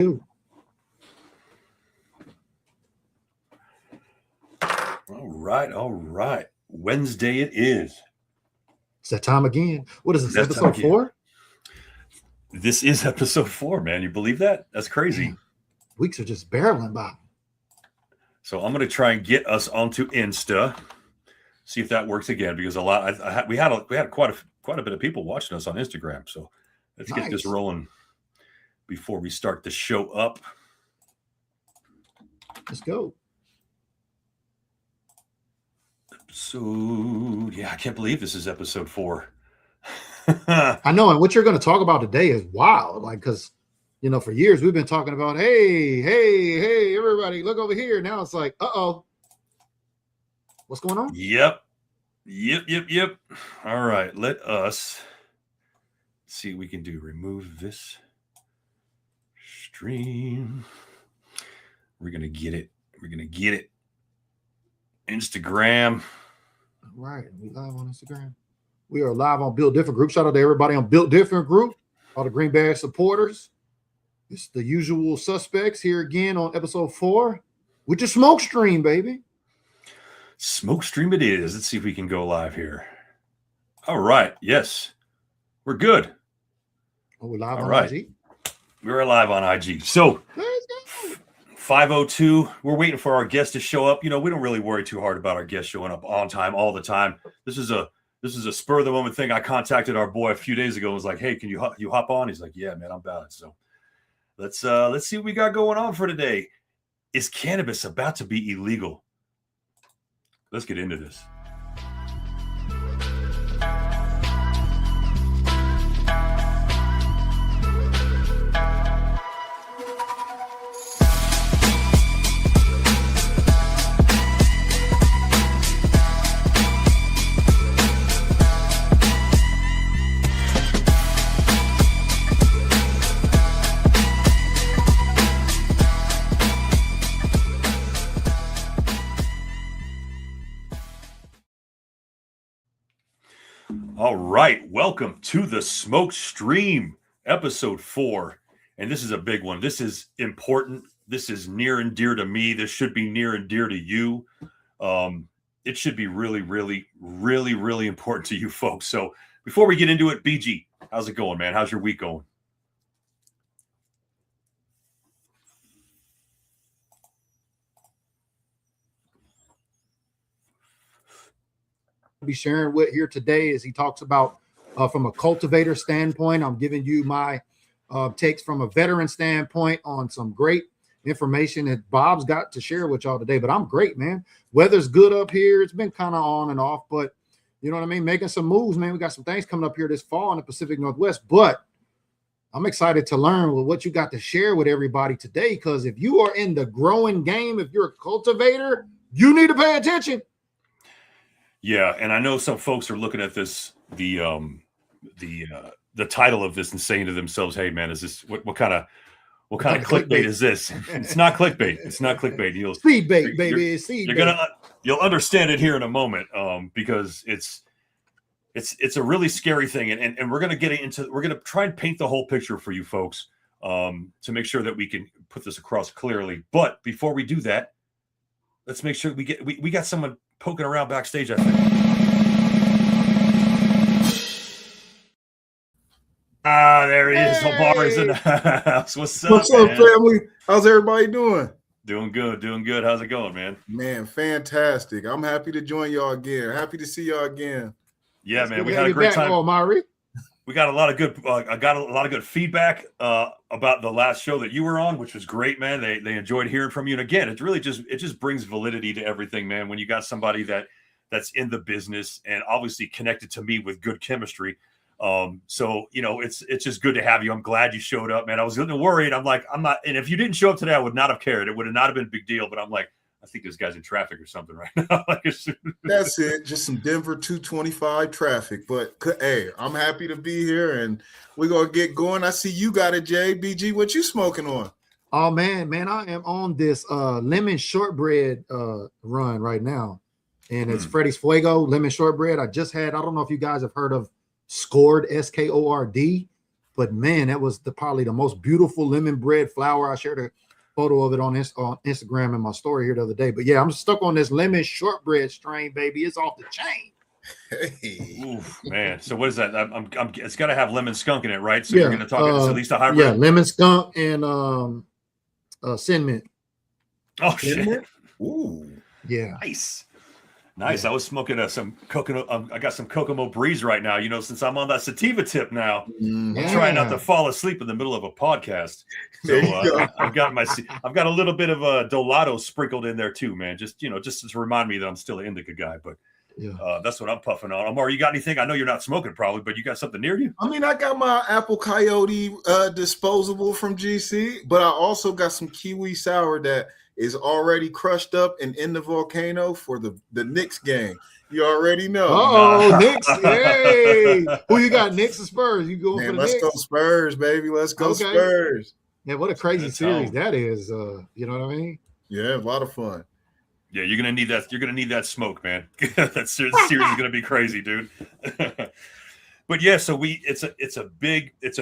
All right. Wednesday it is. It's that time again. What is this, episode 4? This is episode 4, man. You believe that? That's crazy. Man, weeks are just barreling by. So I'm going to try and get us onto Insta, see if that works again, because we had quite a bit of people watching us on Instagram. So let's get this rolling before we start the show up. Let's go. I can't believe this is episode 4. I know, and what you're going to talk about today is wild, because for years we've been talking about, hey, everybody, look over here. Now it's like, what's going on? Yep. All right, let us see what we can do. Remove this stream. We're gonna get it. Instagram. All right, we live on Instagram. We are live on Build Different Group. Shout out to everybody on Build Different Group, all the Green Bag supporters. It's the usual suspects here again on episode 4 with your smoke stream, baby. Smoke stream it is. Let's see if we can go live here. All right. Yes, we're good. Oh, we're live on IG. We're live on IG. So 5:02. We're waiting for our guests to show up. We don't really worry too hard about our guests showing up on time all the time. This is a spur of the moment thing. I contacted our boy a few days ago and was like, "Hey, can you hop on?" He's like, "Yeah, man, I'm about it." So let's see what we got going on for today. Is cannabis about to be illegal? Let's get into this. All right, welcome to the Smoke Stream, episode 4. And this is a big one. This is important. This is near and dear to me. This should be near and dear to you. It should be really, really, really, really important to you folks. So before we get into it, BG, how's it going, man? How's your week going? Be sharing with here today as he talks about from a cultivator standpoint. I'm giving you my takes from a veteran standpoint on some great information that Bob's got to share with y'all today. But I'm great, man. Weather's good up here. It's been kind of on and off, but you know what I mean? Making some moves, man. We got some things coming up here this fall in the Pacific Northwest, but I'm excited to learn what you got to share with everybody today, because if you are in the growing game, if you're a cultivator, you need to pay attention. Yeah, and I know some folks are looking at this, the title of this and saying to themselves, "Hey, man, is this what kind of clickbait is this?" It's not clickbait. It's not clickbait. Speed bait, baby. You'll understand it here in a moment, because it's a really scary thing, and we're gonna try and paint the whole picture for you folks, to make sure that we can put this across clearly. But before we do that, let's make sure we got someone poking around backstage, I think. There he is. Omar is in the house. What's up, family? How's everybody doing? Doing good. How's it going, man? Man, fantastic. I'm happy to join y'all again. Happy to see y'all again. Yeah, man, we had a great time. Omari. We got a lot of good. I got a lot of good feedback about the last show that you were on, which was great, man. They enjoyed hearing from you, and again, it really just brings validity to everything, man. When you got somebody that's in the business and obviously connected to me with good chemistry, so it's just good to have you. I'm glad you showed up, man. I was a little worried. I'm not, and if you didn't show up today, I would not have cared. It would have not have been a big deal. But I'm like, I think this guy's in traffic or something right now. That's it. Just some Denver 225 traffic. But hey, I'm happy to be here, and we're gonna get going. I see you got it, Jay. BG, what you smoking on? Oh man, I am on this lemon shortbread run right now, and it's Freddy's Fuego lemon shortbread. I don't know if you guys have heard of Scored, SKORD. But man, that was probably the most beautiful lemon bread flower. I shared a photo of it on Instagram in my story here the other day. But yeah, I'm stuck on this lemon shortbread strain, baby. It's off the chain. Hey. Oof, man. So what is that? It's got to have lemon skunk in it, right? So Yeah, you're going to talk. It's at least a hybrid. Yeah, lemon skunk and cinnamon. Oh shit! Ooh, yeah, nice. Yeah. I was smoking some coconut. I got some Kokomo Breeze right now. Since I'm on that sativa tip now, I'm trying not to fall asleep in the middle of a podcast. So I've got a little bit of a Dolado sprinkled in there too, man. Just to remind me that I'm still an indica guy. But that's what I'm puffing on. Amar, you got anything? I know you're not smoking probably, but you got something near you? I mean, I got my Apple Coyote disposable from GC, but I also got some kiwi sour that is already crushed up and in the volcano for the Knicks game. You already know. Knicks. Hey, who you got? Knicks or Spurs? You going for the Knicks? Let's go Spurs, baby. Let's go Spurs. Yeah, what a crazy series that is. You know what I mean? Yeah, a lot of fun. Yeah, you're gonna need that. You're gonna need that smoke, man. That series is gonna be crazy, dude. But yeah, so it's a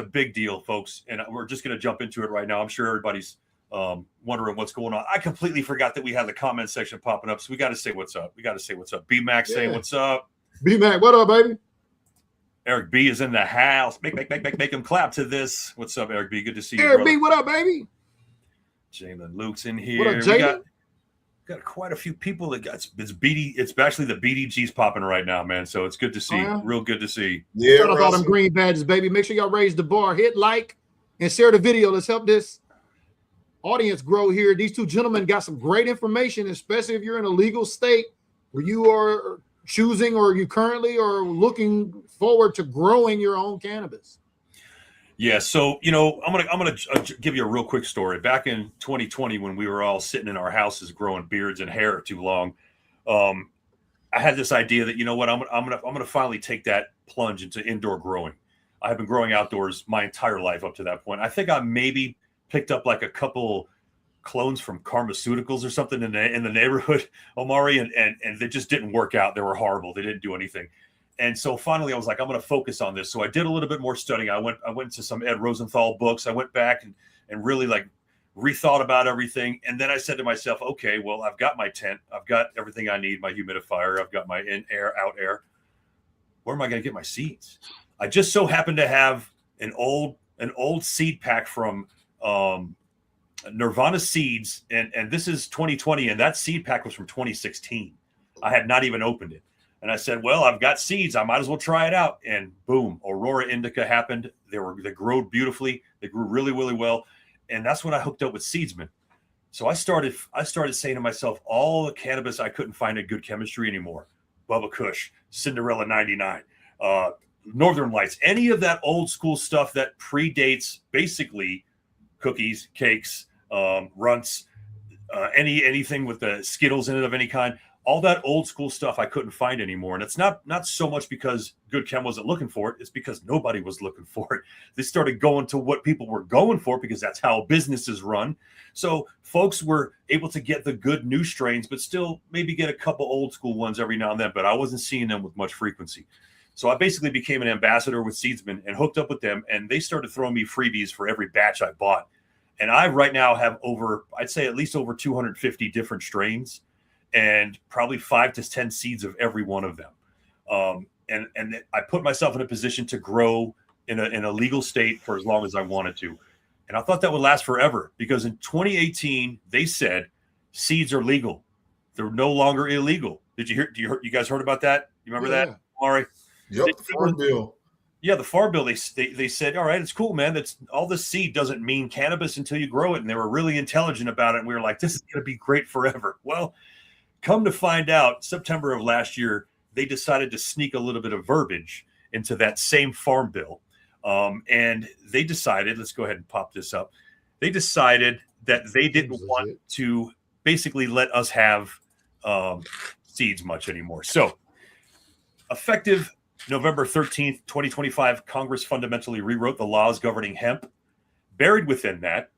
big deal, folks, and we're just gonna jump into it right now. I'm sure everybody's wondering what's going on. I completely forgot that we had the comment section popping up, so we got to say what's up. B-Mac saying what's up. B-Mac, what up, baby? Eric B is in the house. Make him clap to this. What's up, Eric B? Good to see you, Eric brother. B, what up, baby? Jalen Luke's in here. What up, Jalen? Got quite a few people that got it's actually the BDG's popping right now, man. So it's good to see. Real good to see. Yeah, shout out all them green badges, baby. Make sure y'all raise the bar, hit like, and share the video. Let's help this audience grow here. These two gentlemen got some great information, especially if you're in a legal state where you are choosing or you currently are looking forward to growing your own cannabis. Yeah, so I'm gonna give you a real quick story. Back in 2020, when we were all sitting in our houses growing beards and hair too long, I had this idea that I'm gonna finally take that plunge into indoor growing. I have been growing outdoors my entire life up to that point. I think I maybe picked up like a couple clones from Pharmaceuticals or something in the neighborhood, Omari, and they just didn't work out. They were horrible. They didn't do anything. And so finally I was like, I'm going to focus on this. So I did a little bit more studying. I went to some Ed Rosenthal books. I went back and really like rethought about everything. And then I said to myself, okay, well, I've got my tent. I've got everything I need, my humidifier. I've got my in air, out air. Where am I going to get my seeds? I just so happened to have an old seed pack from Nirvana Seeds, and this is 2020, and that seed pack was from 2016. I had not even opened it, and I said, well, I've got seeds, I might as well try it out. And boom, Aurora Indica happened. They grew beautifully. They grew really, really well, and that's when I hooked up with Seedsman. So I started saying to myself, all the cannabis I couldn't find a good chemistry anymore. Bubba Kush, Cinderella 99, Northern Lights, any of that old school stuff that predates basically cookies, cakes, runts, anything with the Skittles in it of any kind. All that old school stuff I couldn't find anymore. And it's not so much because Good Chem wasn't looking for it. It's because nobody was looking for it. They started going to what people were going for because that's how businesses run. So folks were able to get the good new strains, but still maybe get a couple old school ones every now and then. But I wasn't seeing them with much frequency. So I basically became an ambassador with Seedsman and hooked up with them. And they started throwing me freebies for every batch I bought. And I right now have I'd say at least over 250 different strains and probably 5 to 10 seeds of every one of them. And I put myself in a position to grow in a legal state for as long as I wanted to. And I thought that would last forever because in 2018, they said seeds are legal. They're no longer illegal. Did you hear? You guys heard about that? You remember that, Mari? Yep, the Farm Bill. Yeah, the Farm Bill, they said, all right, it's cool, man. That's all this seed doesn't mean cannabis until you grow it. And they were really intelligent about it. And we were like, this is going to be great forever. Well, come to find out, September of last year, they decided to sneak a little bit of verbiage into that same Farm Bill. And they decided, let's go ahead and pop this up. They decided that they didn't want to basically let us have seeds much anymore. So effective November 13th, 2025, Congress fundamentally rewrote the laws governing hemp. Buried within that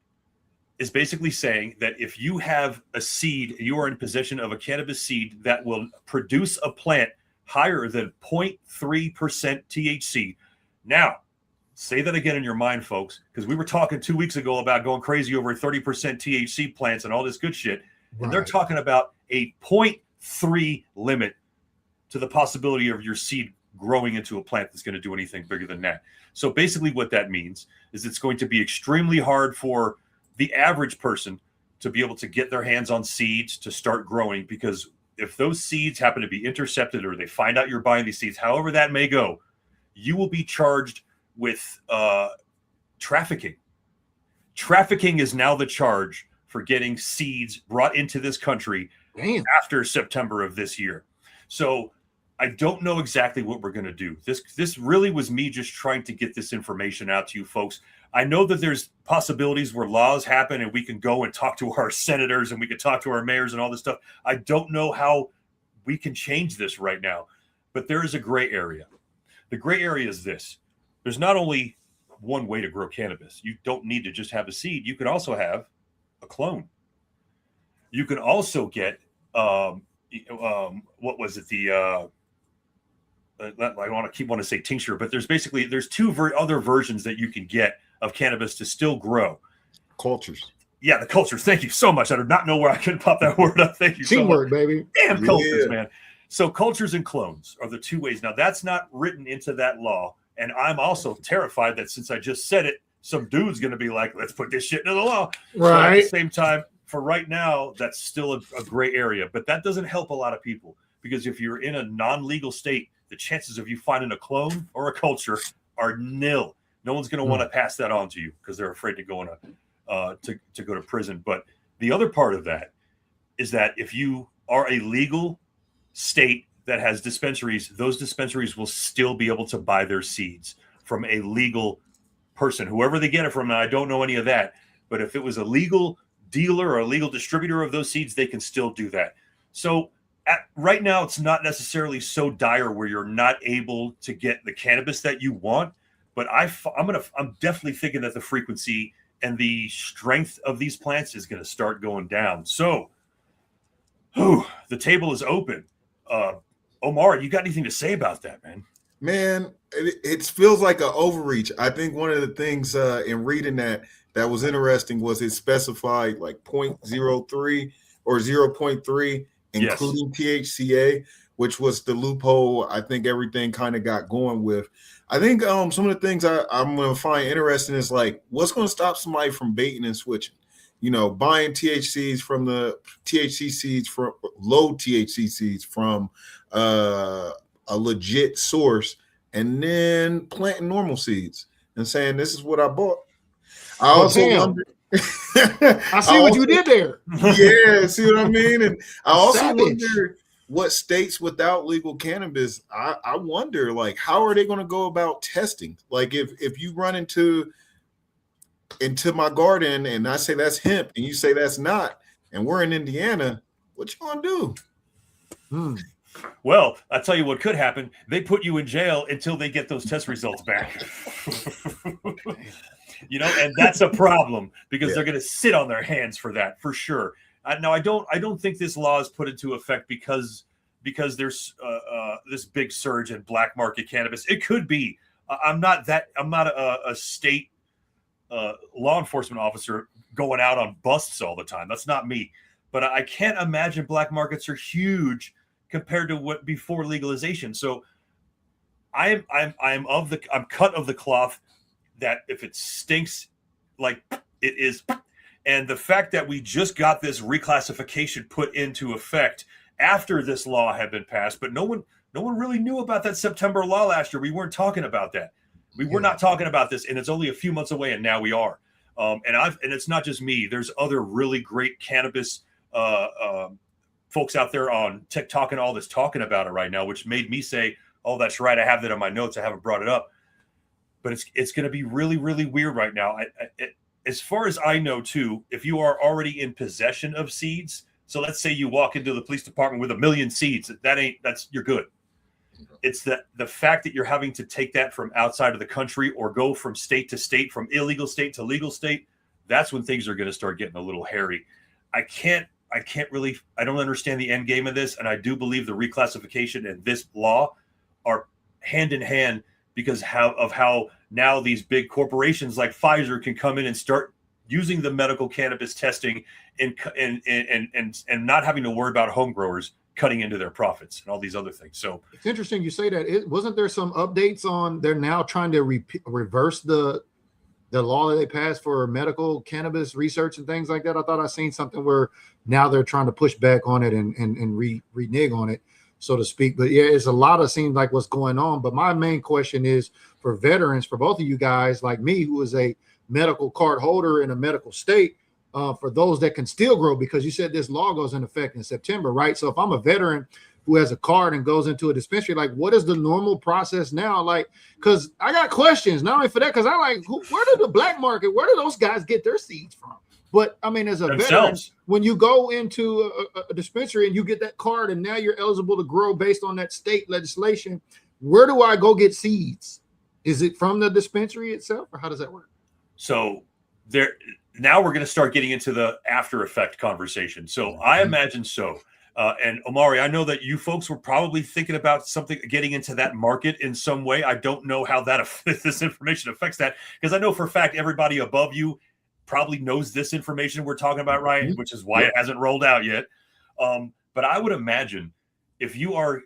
is basically saying that if you have a seed, you are in possession of a cannabis seed that will produce a plant higher than 0.3% THC. Now, Say that again in your mind, folks, because we were talking 2 weeks ago about going crazy over 30% THC plants and all this good shit. And they're talking about a 0.3 limit to the possibility of your seed growing into a plant that's going to do anything bigger than that. So basically what that means is it's going to be extremely hard for the average person to be able to get their hands on seeds to start growing, because if those seeds happen to be intercepted or they find out you're buying these seeds, however that may go, you will be charged with trafficking. Trafficking is now the charge for getting seeds brought into this country after September of this year. So I don't know exactly what we're going to do. This really was me just trying to get this information out to you folks. I know that there's possibilities where laws happen and we can go and talk to our senators and we can talk to our mayors and all this stuff. I don't know how we can change this right now, but there is a gray area. The gray area is this. There's not only one way to grow cannabis. You don't need to just have a seed. You can also have a clone. You can also get, what was it? I want to say tincture, but there's two other versions that you can get of cannabis to still grow. Cultures. Yeah, the cultures. Thank you so much. I did not know where I could pop that word up. Thank you so much. Teamwork, baby. Damn cultures, man. So cultures and clones are the two ways. Now, that's not written into that law. And I'm also terrified that since I just said it, some dude's going to be like, let's put this shit into the law. Right. So at the same time, for right now, that's still a gray area. But that doesn't help a lot of people, because if you're in a non-legal state, the chances of you finding a clone or a culture are nil. No one's going to want to pass that on to you because they're afraid to go to go to prison. But the other part of that is that if you are a legal state that has dispensaries, those dispensaries will still be able to buy their seeds from a legal person, whoever they get it from. Now, I don't know any of that, but if it was a legal dealer or a legal distributor of those seeds, they can still do that. So right now, it's not necessarily so dire where you're not able to get the cannabis that you want, but I'm definitely thinking that the frequency and the strength of these plants is going to start going down. So, the table is open. Omar, you got anything to say about that, man? Man, it feels like an overreach. I think one of the things in reading that was interesting was it specified like 0.03 or 0.3, including THCA, which was the loophole I think everything kind of got going with. I think some of the things I'm going to find interesting is like, what's going to stop somebody from baiting and switching? You know, buying THC seeds from low THC seeds from a legit source, and then planting normal seeds and saying, this is what I bought. I also wonder. I see what you did there. Yeah, see what I mean? And I also wonder what states without legal cannabis, I wonder, like, how are they going to go about testing? Like, if you run into my garden and I say that's hemp and you say that's not, and we're in Indiana, what you gonna do? Well, I'll tell you what could happen. They put you in jail until they get those test results back. And that's a problem because they're going to sit on their hands for that, for sure. Now, I don't think this law is put into effect because there's this big surge in black market cannabis. It could be. I'm not a state law enforcement officer going out on busts all the time. That's not me. But I can't imagine black markets are huge compared to what before legalization. So I'm cut of the cloth that if it stinks like it is, and the fact that we just got this reclassification put into effect after this law had been passed, but no one really knew about that September law last year. We weren't talking about that. We were not talking about this, and it's only a few months away, and now we are. And it's not just me. There's other really great cannabis folks out there on TikTok and all this talking about it right now, which made me say, "Oh, that's right. I have that on my notes. I haven't brought it up." But it's going to be really, really weird right now. As far as I know, too, if you are already in possession of seeds, so let's say you walk into the police department with 1 million seeds, you're good. It's the fact that you're having to take that from outside of the country or go from state to state, from illegal state to legal state. That's when things are going to start getting a little hairy. I don't understand the end game of this. And I do believe the reclassification and this law are hand in hand because of how now these big corporations like Pfizer can come in and start using the medical cannabis testing and not having to worry about home growers cutting into their profits and all these other things. So it's interesting you say that. Wasn't there some updates on they're now trying to reverse the law that they passed for medical cannabis research and things like that? I thought I seen something where now they're trying to push back on it and renege on it, so to speak. But yeah, it's a lot of seems like what's going on. But my main question is for veterans, for both of you guys like me, who is a medical card holder in a medical state, for those that can still grow, because you said this law goes in effect in September, right? So if I'm a veteran who has a card and goes into a dispensary, like what is the normal process now? Like, because I got questions, not only for that, because I like, where did the black market, where do those guys get their seeds from? But I mean, as a veteran, when you go into a dispensary and you get that card and now you're eligible to grow based on that state legislation, where do I go get seeds? Is it from the dispensary itself, or how does that work? So now we're going to start getting into the after effect conversation. So I imagine so. And Omari, I know that you folks were probably thinking about getting into that market in some way. I don't know how this information affects that, because I know for a fact everybody above you probably knows this information we're talking about, right? Which is why it hasn't rolled out yet. But I would imagine if you are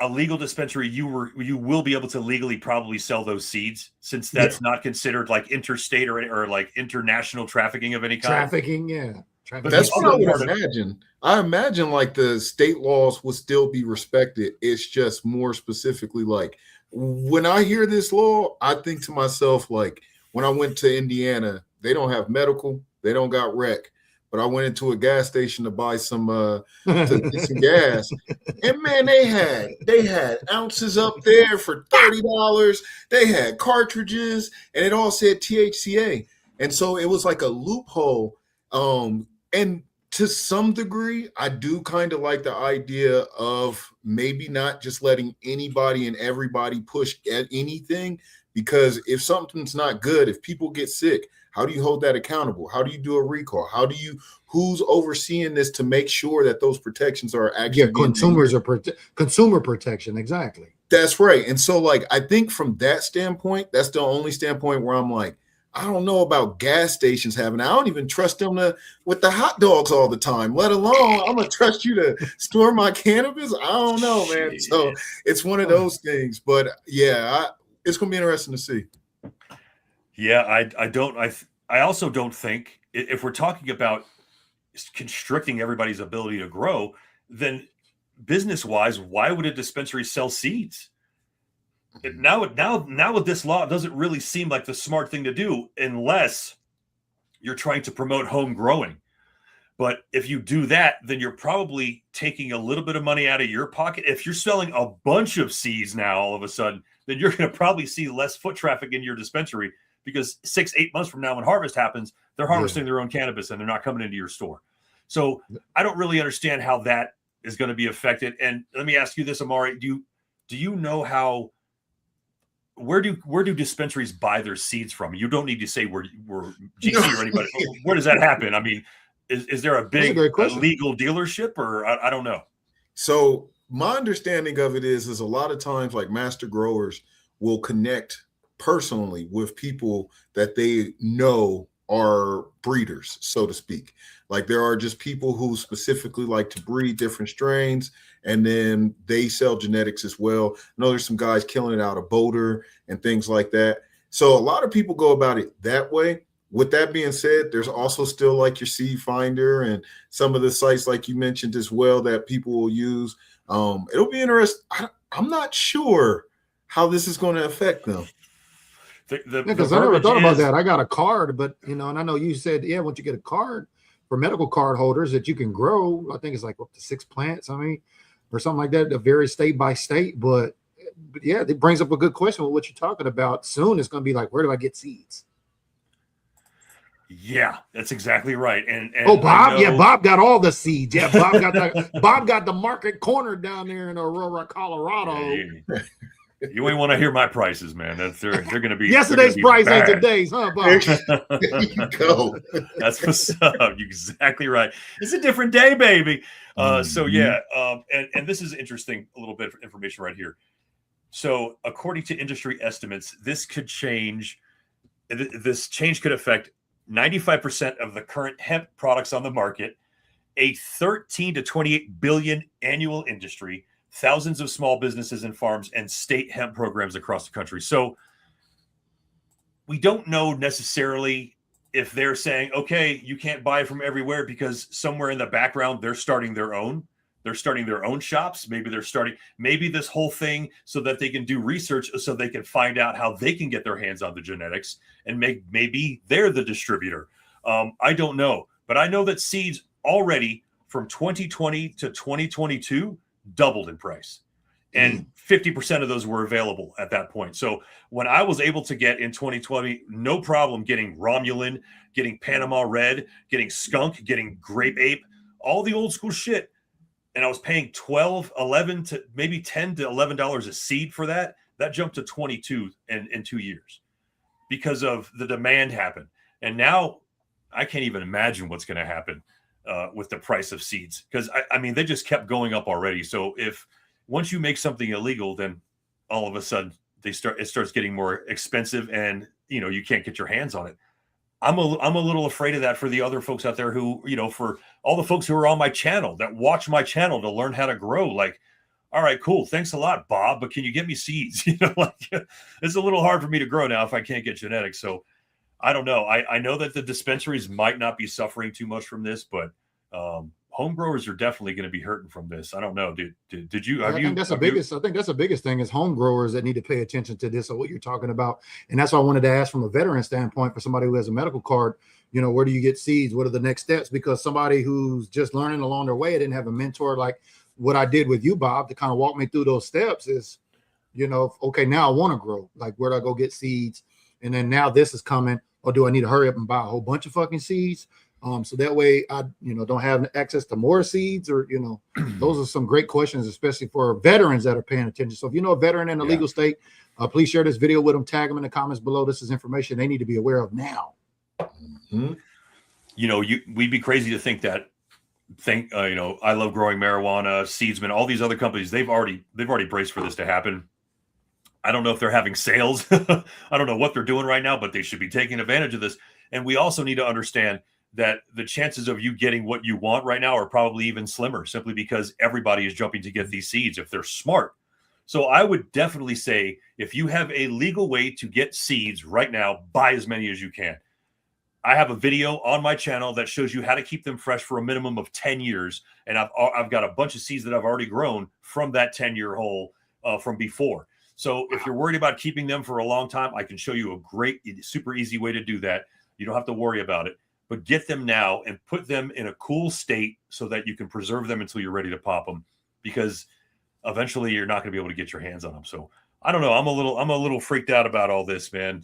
a legal dispensary, you will be able to legally probably sell those seeds, since that's not considered like interstate or like international trafficking of any kind. Trafficking. That's what I would imagine. I imagine like the state laws would still be respected. It's just more specifically like when I hear this law, I think to myself, like when I went to Indiana, they don't have medical, they don't got rec. But I went into a gas station to buy some to get some gas, and man, they had ounces up there for $30. They had cartridges, and it all said THCA, and so it was like a loophole. And to some degree, I do kind of like the idea of maybe not just letting anybody and everybody push at anything, because if something's not good, if people get sick, how do you hold that accountable? How do you do a recall? Who's overseeing this to make sure that those protections are actually consumer protection? Exactly. That's right. And so like, I think from that standpoint, that's the only standpoint where I'm like, I don't know about gas stations having, I don't even trust them with the hot dogs all the time, let alone I'm going to trust you to store my cannabis. I don't know, man. So it's one of those things, but yeah, it's going to be interesting to see. Yeah, I also don't think, if we're talking about constricting everybody's ability to grow, then business-wise, why would a dispensary sell seeds? Now with this law, it doesn't really seem like the smart thing to do unless you're trying to promote home growing. But if you do that, then you're probably taking a little bit of money out of your pocket. If you're selling a bunch of seeds now, all of a sudden, then you're going to probably see less foot traffic in your dispensary, because 6-8 months from now, when harvest happens, they're harvesting their own cannabis and they're not coming into your store. So I don't really understand how that is going to be affected. And let me ask you this, Omari, do you know where do dispensaries buy their seeds from? You don't need to say we're GC or anybody. Where does that happen? I mean, is there a big legal dealership, or I don't know? So my understanding of it is a lot of times like master growers will connect personally with people that they know are breeders, so to speak. Like there are just people who specifically like to breed different strains, and then they sell genetics as well. I know there's some guys killing it out of Boulder and things like that. So a lot of people go about it that way. With that being said, there's also still like your Seed Finder and some of the sites like you mentioned as well that people will use. It'll be interesting. I'm not sure how this is going to affect them. Because I never thought about that. I got a card, but and I know you said, once you get a card for medical card holders that you can grow, I think it's like up to 6 plants. I mean, or something like that. It varies state by state, but yeah, it brings up a good question with what you're talking about. Soon it's going to be like, where do I get seeds? Yeah, that's exactly right. And Bob, Bob got all the seeds. Yeah, Bob got the market corner down there in Aurora, Colorado. Yeah, you ain't want to hear my prices, man. They're going to be yesterday's price ain't today's, huh, Bob? There you go. That's what's up. You're exactly right. It's a different day, baby. So yeah, and this is interesting. A little bit of information right here. So according to industry estimates, this could change. This change could affect 95% of the current hemp products on the market, a 13 to 28 billion annual industry, thousands of small businesses and farms, and state hemp programs across the country. So we don't know necessarily if they're saying, okay, you can't buy from everywhere because somewhere in the background, they're starting their own. They're starting their own shops. Maybe this whole thing so that they can do research so they can find out how they can get their hands on the genetics and maybe they're the distributor. I don't know, but I know that seeds already from 2020 to 2022 doubled in price. And 50% of those were available at that point. So when I was able to get in 2020, no problem getting Romulan, getting Panama Red, getting Skunk, getting Grape Ape, all the old school shit. And I was paying $12, $11 to maybe $10 to $11 a seed for that. That jumped to 22 in 2 years because of the demand happened. And now I can't even imagine what's going to happen with the price of seeds. Because I mean, they just kept going up already. So if once you make something illegal, then all of a sudden it starts getting more expensive and, you know, you can't get your hands on it. I'm a little afraid of that for the other folks out there who, you know, for all the folks who are on my channel that watch my channel to learn how to grow. Like, all right, cool. Thanks a lot, Bob. But can you get me seeds? You know, like it's a little hard for me to grow now if I can't get genetics. So I don't know. I know that the dispensaries might not be suffering too much from this, but home growers are definitely going to be hurting from this. I don't know. Did you? I think that's the biggest thing is home growers that need to pay attention to this or what you're talking about. And that's why I wanted to ask from a veteran standpoint for somebody who has a medical card, you know, where do you get seeds? What are the next steps? Because somebody who's just learning along their way, didn't have a mentor like what I did with you, Bob, to kind of walk me through those steps is, you know, okay, now I want to grow. Like, where do I go get seeds? And then now this is coming. Or do I need to hurry up and buy a whole bunch of fucking seeds? So that way I, you know, don't have access to more seeds or, you know, those are some great questions, especially for veterans that are paying attention. So if you know a veteran in the legal state, please share this video with them, tag them in the comments below. This is information they need to be aware of now. Mm-hmm. You know, we'd be crazy to think that you know, I Love Growing Marijuana, Seedsman, all these other companies, they've already braced for this to happen. I don't know if they're having sales. I don't know what they're doing right now, but they should be taking advantage of this. And we also need to understand that the chances of you getting what you want right now are probably even slimmer simply because everybody is jumping to get these seeds if they're smart. So I would definitely say if you have a legal way to get seeds right now, buy as many as you can. I have a video on my channel that shows you how to keep them fresh for a minimum of 10 years. And I've got a bunch of seeds that I've already grown from that 10-year hole from before. So if you're worried about keeping them for a long time, I can show you a great, super easy way to do that. You don't have to worry about it. But get them now and put them in a cool state so that you can preserve them until you're ready to pop them, because eventually you're not going to be able to get your hands on them. So I don't know. I'm a little freaked out about all this, man.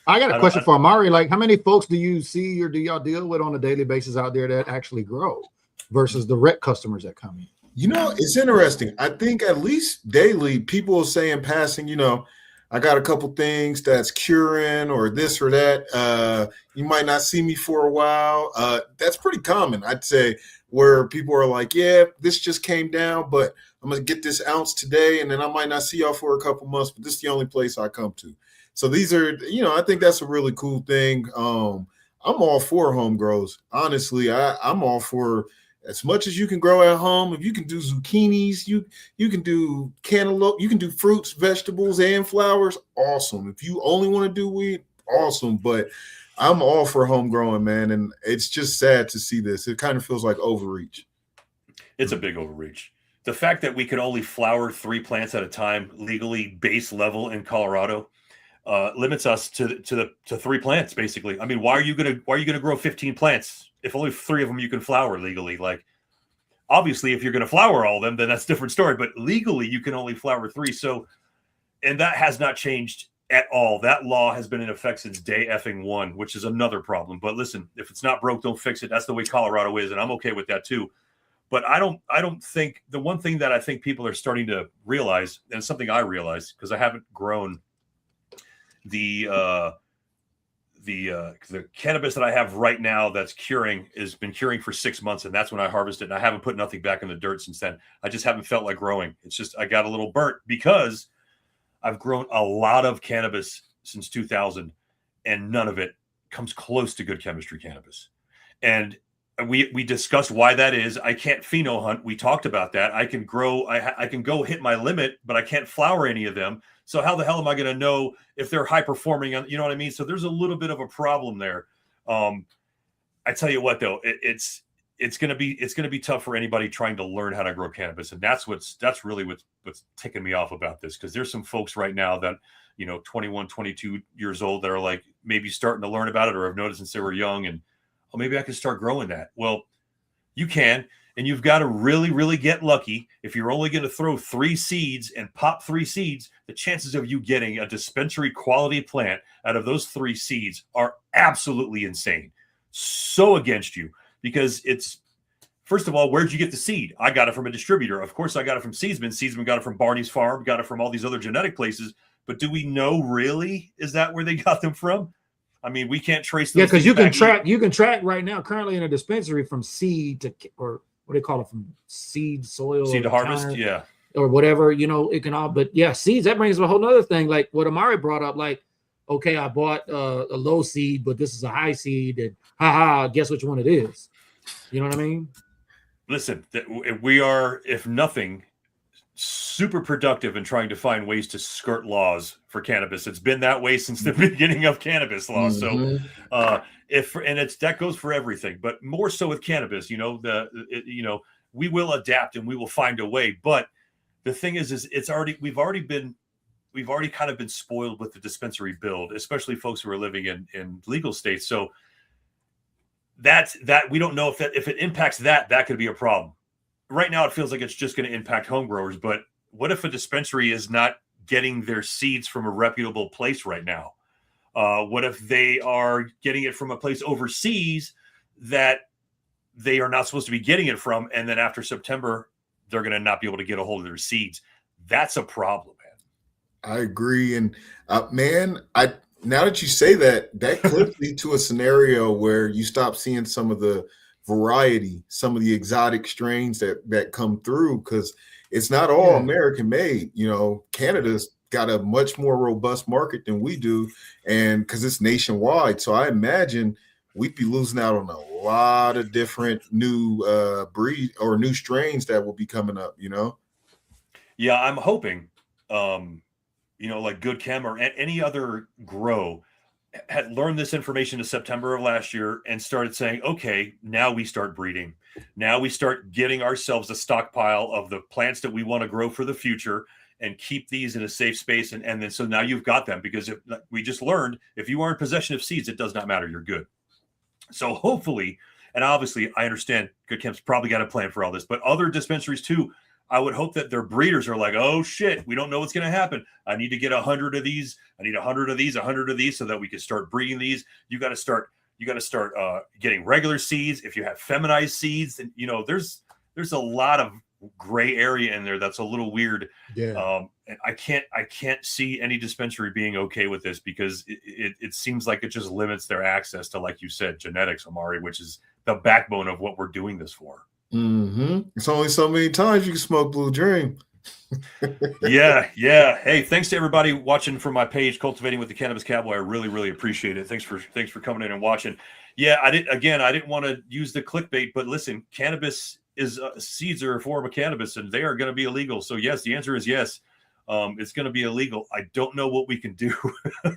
I got a question for Amari. Like, how many folks do you see or do y'all deal with on a daily basis out there that actually grow versus the rec customers that come in? You know, it's interesting. I think at least daily people are saying passing, you know, I got a couple things that's curing or this or that. You might not see me for a while. That's pretty common, I'd say, where people are like, yeah, this just came down, but I'm going to get this ounce today, and then I might not see y'all for a couple months, but this is the only place I come to. So these are, you know, I think that's a really cool thing. I'm all for home grows. Honestly, I'm all for as much as you can grow at home. If you can do zucchinis, you can do cantaloupe, you can do fruits, vegetables, and flowers. Awesome. If you only want to do weed, awesome. But I'm all for home growing, man. And it's just sad to see this. It kind of feels like overreach. It's a big overreach. The fact that we can only flower 3 plants at a time legally base level in Colorado limits us to 3 plants, basically. I mean, why are you gonna grow 15 plants if only 3 of them you can flower legally? Like, obviously, if you're gonna flower all of them, then that's a different story. But legally, you can only flower 3. So, and that has not changed at all. That law has been in effect since day effing one, which is another problem. But listen, if it's not broke, don't fix it. That's the way Colorado is, and I'm okay with that too. But I don't think, the one thing that I think people are starting to realize, and it's something I realized because I haven't grown the the cannabis that I have right now that's curing has been curing for 6 months, and that's when I harvested. And I haven't put nothing back in the dirt since then. I just haven't felt like growing. It's just I got a little burnt because I've grown a lot of cannabis since 2000, and none of it comes close to good chemistry cannabis. And we discussed why that is. I can't pheno hunt. We talked about that. I can grow. I can go hit my limit, but I can't flower any of them. So how the hell am I going to know if they're high performing? You know what I mean? So there's a little bit of a problem there. I tell you what, though, it's going to be tough for anybody trying to learn how to grow cannabis, and that's really what's ticking me off about this, because there's some folks right now that 21, 22 years old that are like maybe starting to learn about it or have noticed since they were young, and maybe I can start growing that. Well, you can. And you've got to really, really get lucky. If you're only going to throw 3 seeds and pop 3 seeds, the chances of you getting a dispensary quality plant out of those 3 seeds are absolutely insane. So against you, because it's, first of all, where'd you get the seed? I got it from a distributor. Of course, I got it from Seedsman. Seedsman got it from Barney's Farm, got it from all these other genetic places. But do we know really? Is that where they got them from? I mean, we can't trace those. Yeah, because you can track right now currently in a dispensary from seed to, or what do they call it, from seed, soil, seed to harvest, yeah, or whatever, it can all. But yeah, seeds, that brings up a whole nother thing, like what Amari brought up. Like, okay, I bought a low seed, but this is a high seed, and guess which one it is. You know what I mean? Listen, we are, if nothing, super productive in trying to find ways to skirt laws for cannabis. It's been that way since the beginning of cannabis laws. Mm-hmm. So that goes for everything, but more so with cannabis, we will adapt and we will find a way. But the thing is we've already kind of been spoiled with the dispensary build, especially folks who are living in legal states. So that we don't know if it impacts that could be a problem. Right now, it feels like it's just going to impact home growers. But what if a dispensary is not getting their seeds from a reputable place right now? What if they are getting it from a place overseas that they are not supposed to be getting it from, and then after September, they're going to not be able to get a hold of their seeds? That's a problem, man. I agree. And now that you say that could lead to a scenario where you stop seeing some of the variety, some of the exotic strains that come through, because it's not all American made. Canada's got a much more robust market than we do, and because it's nationwide. So I imagine we'd be losing out on a lot of different new breed or new strains that will be coming up. Yeah, I'm hoping like Good Chem or any other grow had learned this information in September of last year and started saying, okay, now we start breeding. Now we start getting ourselves a stockpile of the plants that we want to grow for the future and keep these in a safe space. And then, so now you've got them, because we just learned, if you are in possession of seeds, it does not matter. You're good. So hopefully, and obviously I understand Good Chem's probably got a plan for all this, but other dispensaries too, I would hope that their breeders are like, oh shit, we don't know what's going to happen. I need to get 100 of these. I need 100 of these, 100 of these, so that we can start breeding these. You got to start getting regular seeds. If you have feminized seeds, and there's a lot of gray area in there that's a little weird. Yeah. And I can't see any dispensary being okay with this, because it seems like it just limits their access to, like you said, genetics, Amari, which is the backbone of what we're doing this for. Mm-hmm. It's only so many times you can smoke Blue Dream. Yeah. Hey, thanks to everybody watching from my page, Cultivating with the Cannabis Cowboy. I really, really appreciate it. Thanks for coming in and watching. Yeah, I didn't want to use the clickbait, but listen, cannabis is seeds are a form of cannabis, and they are going to be illegal. So yes, the answer is yes. It's going to be illegal. I don't know what we can do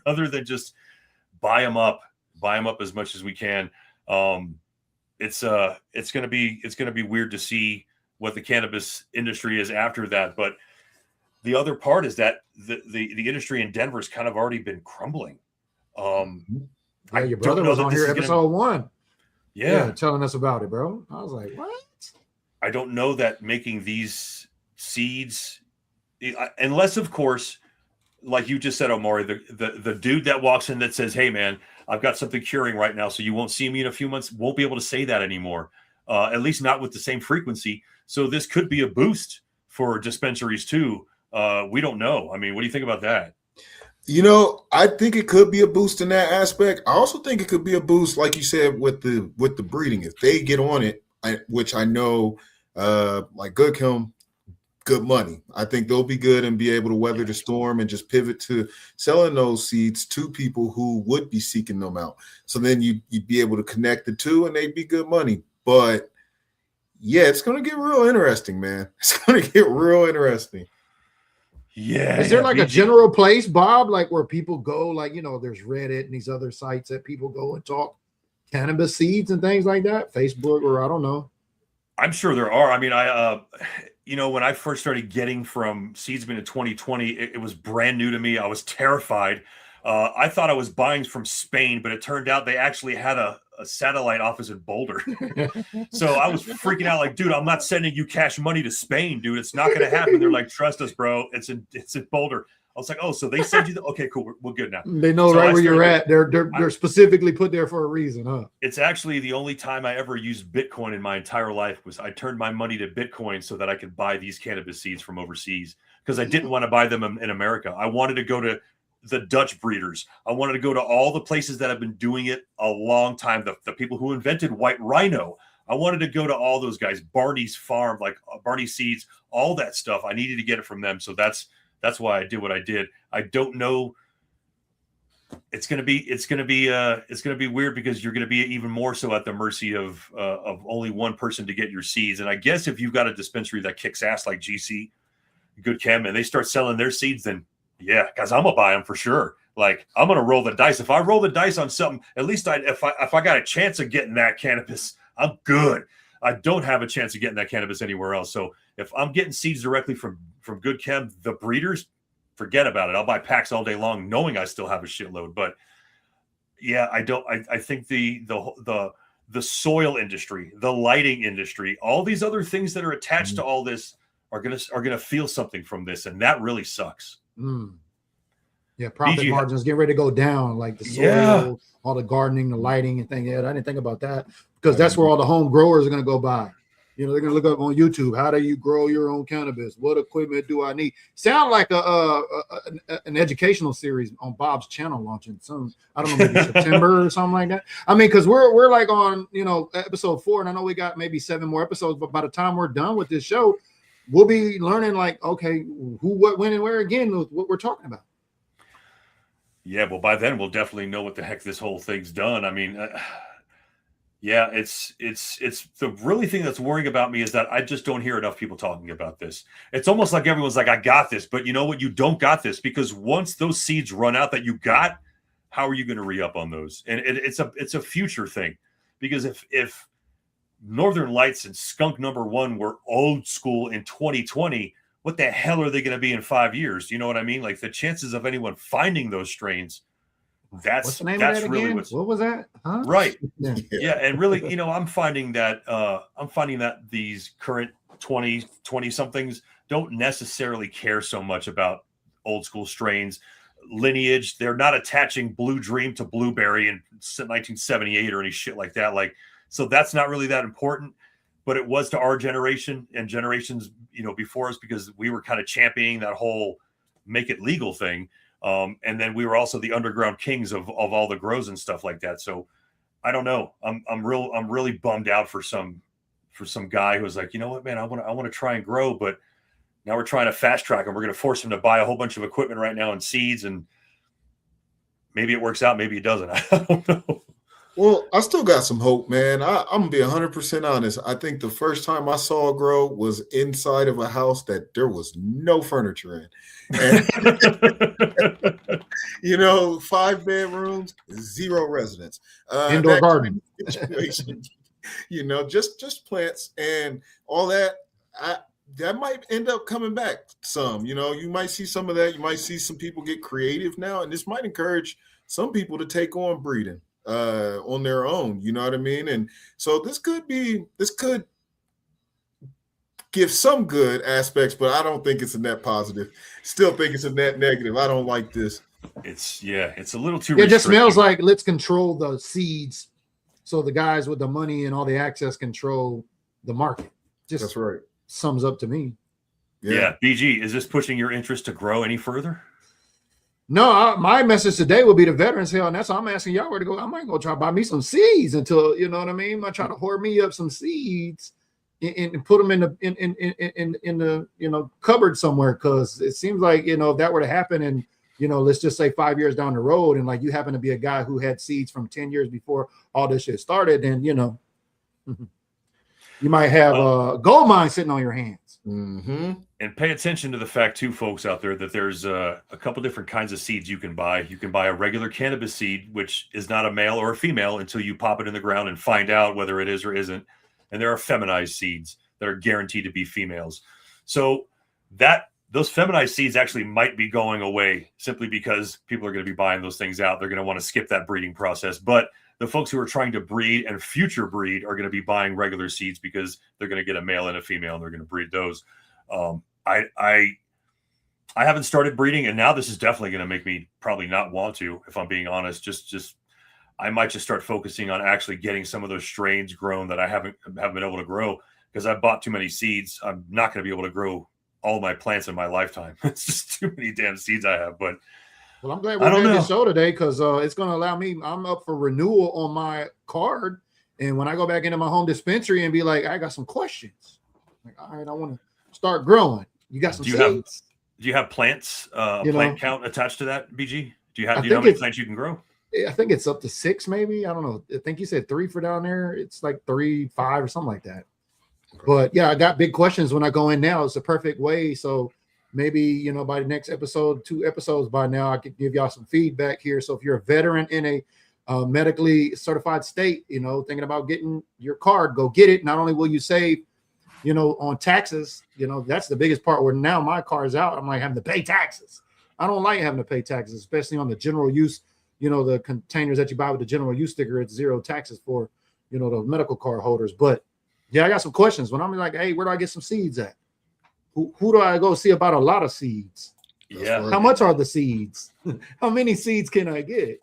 other than just buy them up as much as we can. It's going to be weird to see what the cannabis industry is after that. But the other part is that the industry in Denver has kind of already been crumbling. Your brother was on here episode 1. Yeah, telling us about it, bro. I was like, what? I don't know that making these seeds, unless of course, like you just said, Omari, the dude that walks in that says, hey man, I've got something curing right now, so you won't see me in a few months, won't be able to say that anymore, at least not with the same frequency. So this could be a boost for dispensaries too. We don't know. I mean, what do you think about that? I think it could be a boost in that aspect. I also think it could be a boost, like you said, with the breeding. If they get on it, which I know, like good money. I think they'll be good and be able to weather the storm and just pivot to selling those seeds to people who would be seeking them out. So then you'd be able to connect the two, and they'd be good money. But yeah, it's going to get real interesting, man. It's going to get real interesting. Yeah. Is there like a general place, Bob, like where people go, like, there's Reddit and these other sites that people go and talk cannabis seeds and things like that? Facebook, or I don't know. I'm sure there are. I mean, when I first started getting from Seedsman in 2020, it was brand new to me. I was terrified. I thought I was buying from Spain, but it turned out they actually had a satellite office in Boulder. So I was freaking out, like, dude, I'm not sending you cash money to Spain, dude. It's not going to happen. They're like, trust us, bro. It's in Boulder. I was like, oh, so they send you okay, cool. We're good now. They know right where you're at. They're specifically put there for a reason, huh? It's actually the only time I ever used Bitcoin in my entire life was I turned my money to Bitcoin so that I could buy these cannabis seeds from overseas, because I didn't want to buy them in America. I wanted to go to the Dutch breeders. I wanted to go to all the places that have been doing it a long time. The people who invented white rhino. I wanted to go to all those guys, Barney's Farm, like Barney Seeds, all that stuff. I needed to get it from them. So that's why I did what I did. I don't know. It's gonna be weird, because you're gonna be even more so at the mercy of only one person to get your seeds. And I guess if you've got a dispensary that kicks ass like GC, Good Chem, and they start selling their seeds, then yeah, guys, I'm gonna buy them for sure. Like, I'm gonna roll the dice. If I roll the dice on something, at least if I got a chance of getting that cannabis, I'm good. I don't have a chance of getting that cannabis anywhere else. So if I'm getting seeds directly from Good Chem, the breeders, forget about it. I'll buy packs all day long, knowing I still have a shitload. But yeah, I think the soil industry, the lighting industry, all these other things that are attached to all this are gonna feel something from this, and that really sucks. Yeah, profit margins getting ready to go down, like the soil, all the gardening, the lighting, and things. Yeah, I didn't think about that, because that's where all the home growers are going to go buy. They're going to look up on YouTube, how do you grow your own cannabis? What equipment do I need? Sound like an educational series on Bob's channel launching some, I don't know, maybe September or something like that. I mean, because we're like on episode 4, and I know we got maybe 7 more episodes, but by the time we're done with this show, we'll be learning, like, okay, who, what, when, and where again, what we're talking about. Yeah, well, by then we'll definitely know what the heck this whole thing's done. I mean, yeah, it's the really thing that's worrying about me is that I just don't hear enough people talking about this. It's almost like everyone's like, I got this, but you know what? You don't got this, because once those seeds run out that you got, how are you going to re-up on those? And it's a future thing, because if Northern Lights and Skunk #1 were old school in 2020, what the hell are they going to be in 5 years? You know what I mean? Like, the chances of anyone finding those strains, that's really what was that? Huh? Right. Yeah. And really, I'm finding that these current 20 somethings don't necessarily care so much about old school strains, lineage. They're not attaching Blue Dream to Blueberry in 1978 or any shit like that. Like, so that's not really that important. But it was to our generation and generations, before us, because we were kind of championing that whole make it legal thing. And then we were also the underground kings of all the grows and stuff like that. So I don't know. I'm really bummed out for some guy who's like, you know what, man, I want to try and grow, but now we're trying to fast track him. We're going to force him to buy a whole bunch of equipment right now and seeds, and maybe it works out, maybe it doesn't. I don't know. Well, I still got some hope, man. I'm going to be 100% honest. I think the first time I saw a grow was inside of a house that there was no furniture in. And, 5 bedrooms, 0 residents. Indoor garden. Situation, just plants and all that. That might end up coming back some. You might see some of that. You might see some people get creative now, and this might encourage some people to take on breeding on their own, you know what I mean? And so this could give some good aspects, but I don't think it's a net positive. Still think it's a net negative. I don't like this. It's a little too it just smells like let's control the seeds so the guys with the money and all the access control the market. That's right. Sums up to me. Yeah. BG, is this pushing your interest to grow any further? No, my message today will be to veterans. Hell, and that's why I'm asking y'all where to go. I might go try to buy me some seeds until, you know what I mean. I might try to hoard me up some seeds and put them in the cupboard somewhere, because it seems like, if that were to happen, and let's just say 5 years down the road, and like you happen to be a guy who had seeds from 10 years before all this shit started, then you might have a gold mine sitting on your hands. Mm-hmm. And pay attention to the fact too, folks out there, that there's a couple different kinds of seeds you can buy. You can buy a regular cannabis seed, which is not a male or a female until you pop it in the ground and find out whether it is or isn't. And there are feminized seeds that are guaranteed to be females. So those feminized seeds actually might be going away simply because people are going to be buying those things out. They're going to want to skip that breeding process. But the folks who are trying to breed and future breed are going to be buying regular seeds because they're going to get a male and a female and they're going to breed those. I haven't started breeding, and now this is definitely going to make me probably not want to, if I'm being honest. Just I might just start focusing on actually getting some of those strains grown that I haven't been able to grow, because I bought too many seeds. I'm not going to be able to grow all my plants in my lifetime. It's just too many damn seeds I have. But well, I'm glad we're doing this show today, because it's going to allow me. I'm up for renewal on my card, and when I go back into my home dispensary and be like, I got some questions. Like, all right, I want to start growing. You got some seeds. Do you have plants, plant count attached to that, BG? Do you know how many plants you can grow? I think it's up to 6, maybe. I don't know. I think you said 3 for down there. It's like 3, 5 or something like that. But yeah, I got big questions when I go in now. It's a perfect way. So maybe, by the next episode, 2 episodes by now, I could give y'all some feedback here. So if you're a veteran in a medically certified state, thinking about getting your card, go get it. Not only will you save, on taxes, that's the biggest part, where now my car is out. I'm like having to pay taxes. I don't like having to pay taxes, especially on the general use, the containers that you buy with the general use sticker. It's 0 taxes for, the medical card holders. But yeah, I got some questions when I'm like, hey, where do I get some seeds at? Who do I go see about a lot of seeds? Yeah. How much are the seeds? How many seeds can I get?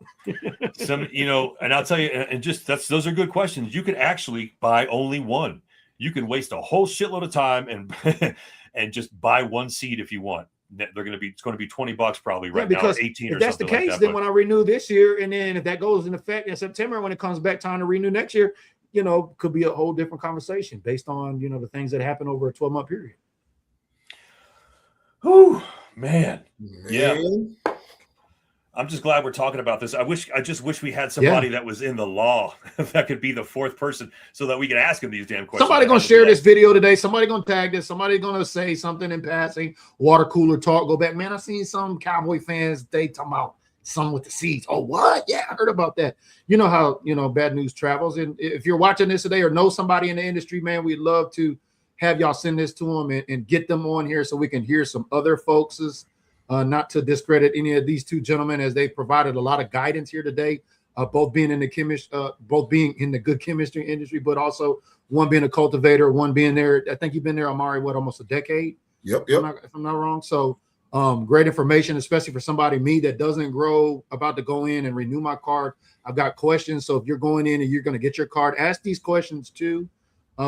Some, and I'll tell you, and just those are good questions. You can actually buy only one. You can waste a whole shitload of time and just buy one seed if you want. It's going to be $20 probably right now, or 18 or something like that. If that's the case, then when I renew this year, and then if that goes in effect in September, when it comes back time to renew next year, could be a whole different conversation based on, the things that happen over a 12-month period. Whew, man. Yeah. I'm just glad we're talking about this. I just wish we had somebody that was in the law that could be the fourth person so that we can ask him these damn questions. Somebody going to share this video today. Somebody going to tag this. Somebody going to say something in passing. Water cooler talk. Go back. Man, I seen some Cowboy fans. They talking about some with the seeds. Oh, what? Yeah, I heard about that. You know how, bad news travels. And if you're watching this today or know somebody in the industry, man, we'd love to have y'all send this to them and get them on here so we can hear some other folks'. Not to discredit any of these 2 gentlemen, as they provided a lot of guidance here today, both being in the good chemistry industry, but also one being a cultivator, one being there. I think you've been there, Amari, almost a decade? Yep. If I'm not wrong. So great information, especially for somebody me that doesn't grow, about to go in and renew my card. I've got questions. So if you're going in and you're going to get your card, ask these questions too,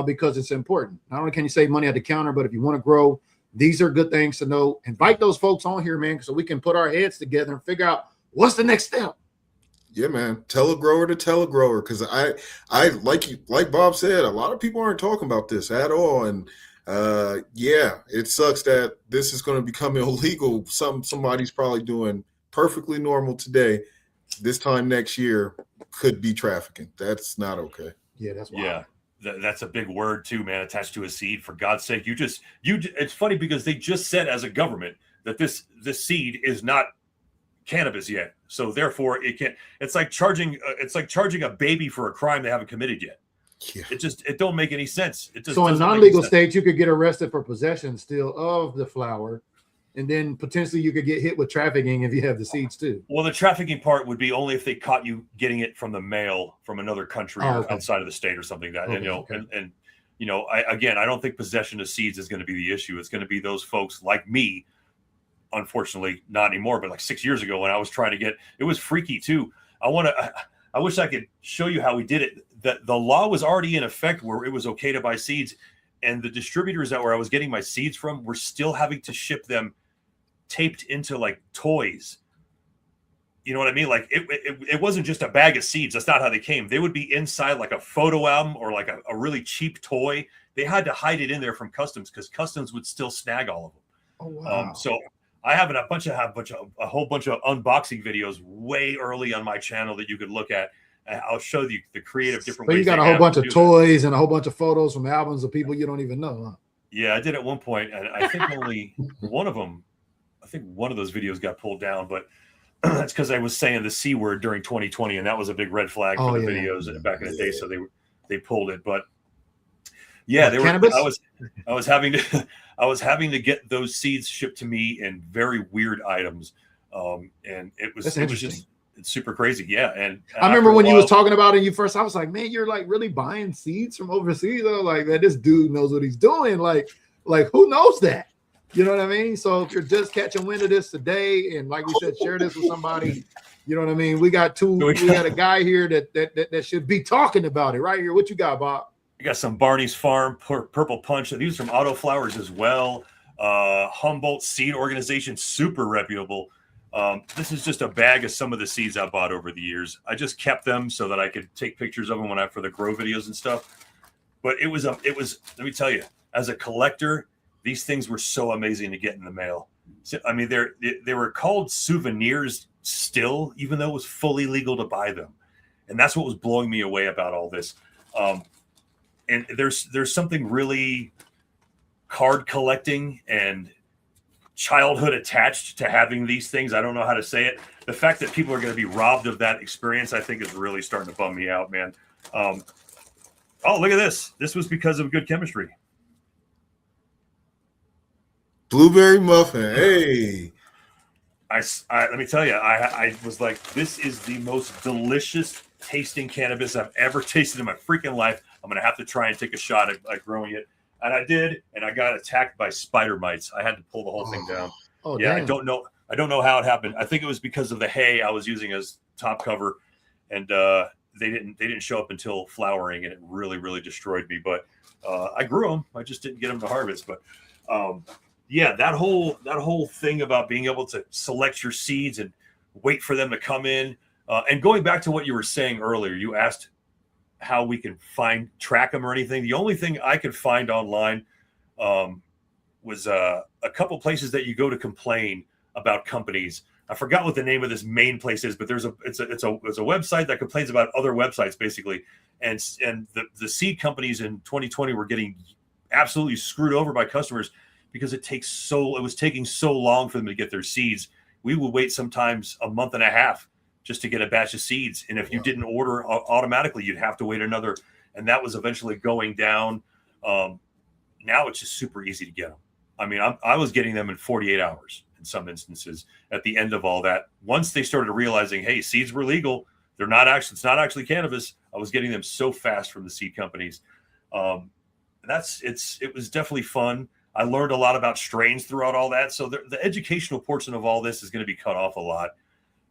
because it's important. Not only can you save money at the counter, but if you want to grow, these are good things to know. Invite those folks on here, man, so we can put our heads together and figure out what's the next step. Yeah, man. Tell a grower to tell a grower, because I like Bob said, a lot of people aren't talking about this at all. And it sucks that this is going to become illegal. Somebody's probably doing perfectly normal today. This time next year could be trafficking. That's not okay. Yeah, that's wild. Yeah. That's a big word too, man, attached to a seed. For God's sake, it's funny because they just said as a government that this seed is not cannabis yet. So therefore it can't. It's like charging a baby for a crime they haven't committed yet. Yeah. It don't make any sense. So in non-legal states, you could get arrested for possession still of the flower. And then potentially you could get hit with trafficking if you have the seeds too. Well, the trafficking part would be only if they caught you getting it from the mail from another country or outside of the state or something like that. And I don't think possession of seeds is going to be the issue. It's going to be those folks like me, unfortunately, not anymore, but like 6 years ago when I was trying to get, it was freaky too. I wish I could show you how we did it. The law was already in effect where it was okay to buy seeds, and the distributors where I was getting my seeds from were still having to ship them taped into like toys You know what I mean? Like it wasn't just a bag of seeds. That's not how they came. They would be inside like a photo album or like a really cheap toy. They had to hide it in there from customs because customs would still snag all of them. Oh, wow. So I have a whole bunch of unboxing videos way early on my channel that you could look at. I'll show you the creative different ways. So you got a whole bunch of toys and a whole bunch of photos from albums of people you don't even know, huh? Yeah, I did at one point, and I think only one of them. I think one of those videos got pulled down, but that's because I was saying the C word during 2020, and that was a big red flag for the videos back in the day. So they pulled it, but yeah, they were. Cannabis? I was having to get those seeds shipped to me in very weird items, and it's super crazy. Yeah, and I remember when you was talking about it, I was like, man, you're like really buying seeds from overseas. I was like, man, this dude knows what he's doing. Like who knows that? You know what I mean? So if you're just catching wind of this today, and like we said, share this with somebody. You know what I mean? We got a guy here that should be talking about it right here. What you got, Bob? You got some Barney's Farm Purple Punch. These are from Auto Flowers as well. Humboldt Seed Organization, super reputable. This is just a bag of some of the seeds I bought over the years. I just kept them so that I could take pictures of them for the grow videos and stuff. But it was, let me tell you, as a collector, these things were so amazing to get in the mail. So, I mean, they were called souvenirs still, even though it was fully legal to buy them. And that's what was blowing me away about all this. And there's something really card collecting and childhood attached to having these things. I don't know how to say it. The fact that people are going to be robbed of that experience, I think, is really starting to bum me out, man. Oh, look at this. This was because of good chemistry. Blueberry muffin. Hey. Let me tell you, I was like, this is the most delicious tasting cannabis I've ever tasted in my freaking life. I'm going to have to try and take a shot at growing it. And I did, and I got attacked by spider mites. I had to pull the whole thing down. Oh, yeah, damn. I don't know how it happened. I think it was because of the hay I was using as top cover, and they didn't show up until flowering, and it really, really destroyed me. But I grew them. I just didn't get them to harvest. But yeah, that whole thing about being able to select your seeds and wait for them to come in, and going back to what you were saying earlier, you asked how we can track them or anything. The only thing I could find online was a couple places that you go to complain about companies. I forgot what the name of this main place is, but it's a website that complains about other websites basically. And the seed companies in 2020 were getting absolutely screwed over by customers because it was taking so long for them to get their seeds. We would wait sometimes a month and a half just to get a batch of seeds. And if you didn't order automatically, you'd have to wait another. And that was eventually going down. Now it's just super easy to get them. I mean, I was getting them in 48 hours in some instances at the end of all that. Once they started realizing, hey, seeds were legal. It's not actually cannabis. I was getting them so fast from the seed companies. It was definitely fun. I learned a lot about strains throughout all that. So the educational portion of all this is going to be cut off a lot,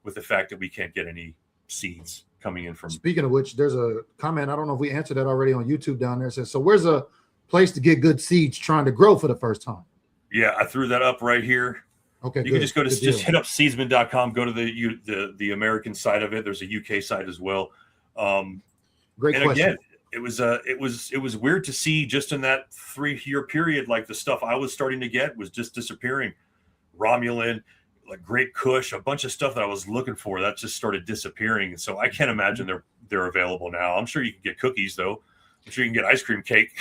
with the fact that we can't get any seeds coming in from. Speaking of which, there's a comment. I don't know if we answered that already on YouTube down there. It says, so where's a place to get good seeds trying to grow for the first time? Yeah, I threw that up right here. Okay, you can just go to hit up seedsman.com, go to the American side of it. There's a UK side as well. Great question. Again, it was weird to see just in that 3-year period, like the stuff I was starting to get was just disappearing. Romulan, like Great Kush, a bunch of stuff that I was looking for that just started disappearing. So I can't imagine they're available now. I'm sure you can get cookies though. I'm sure you can get ice cream cake.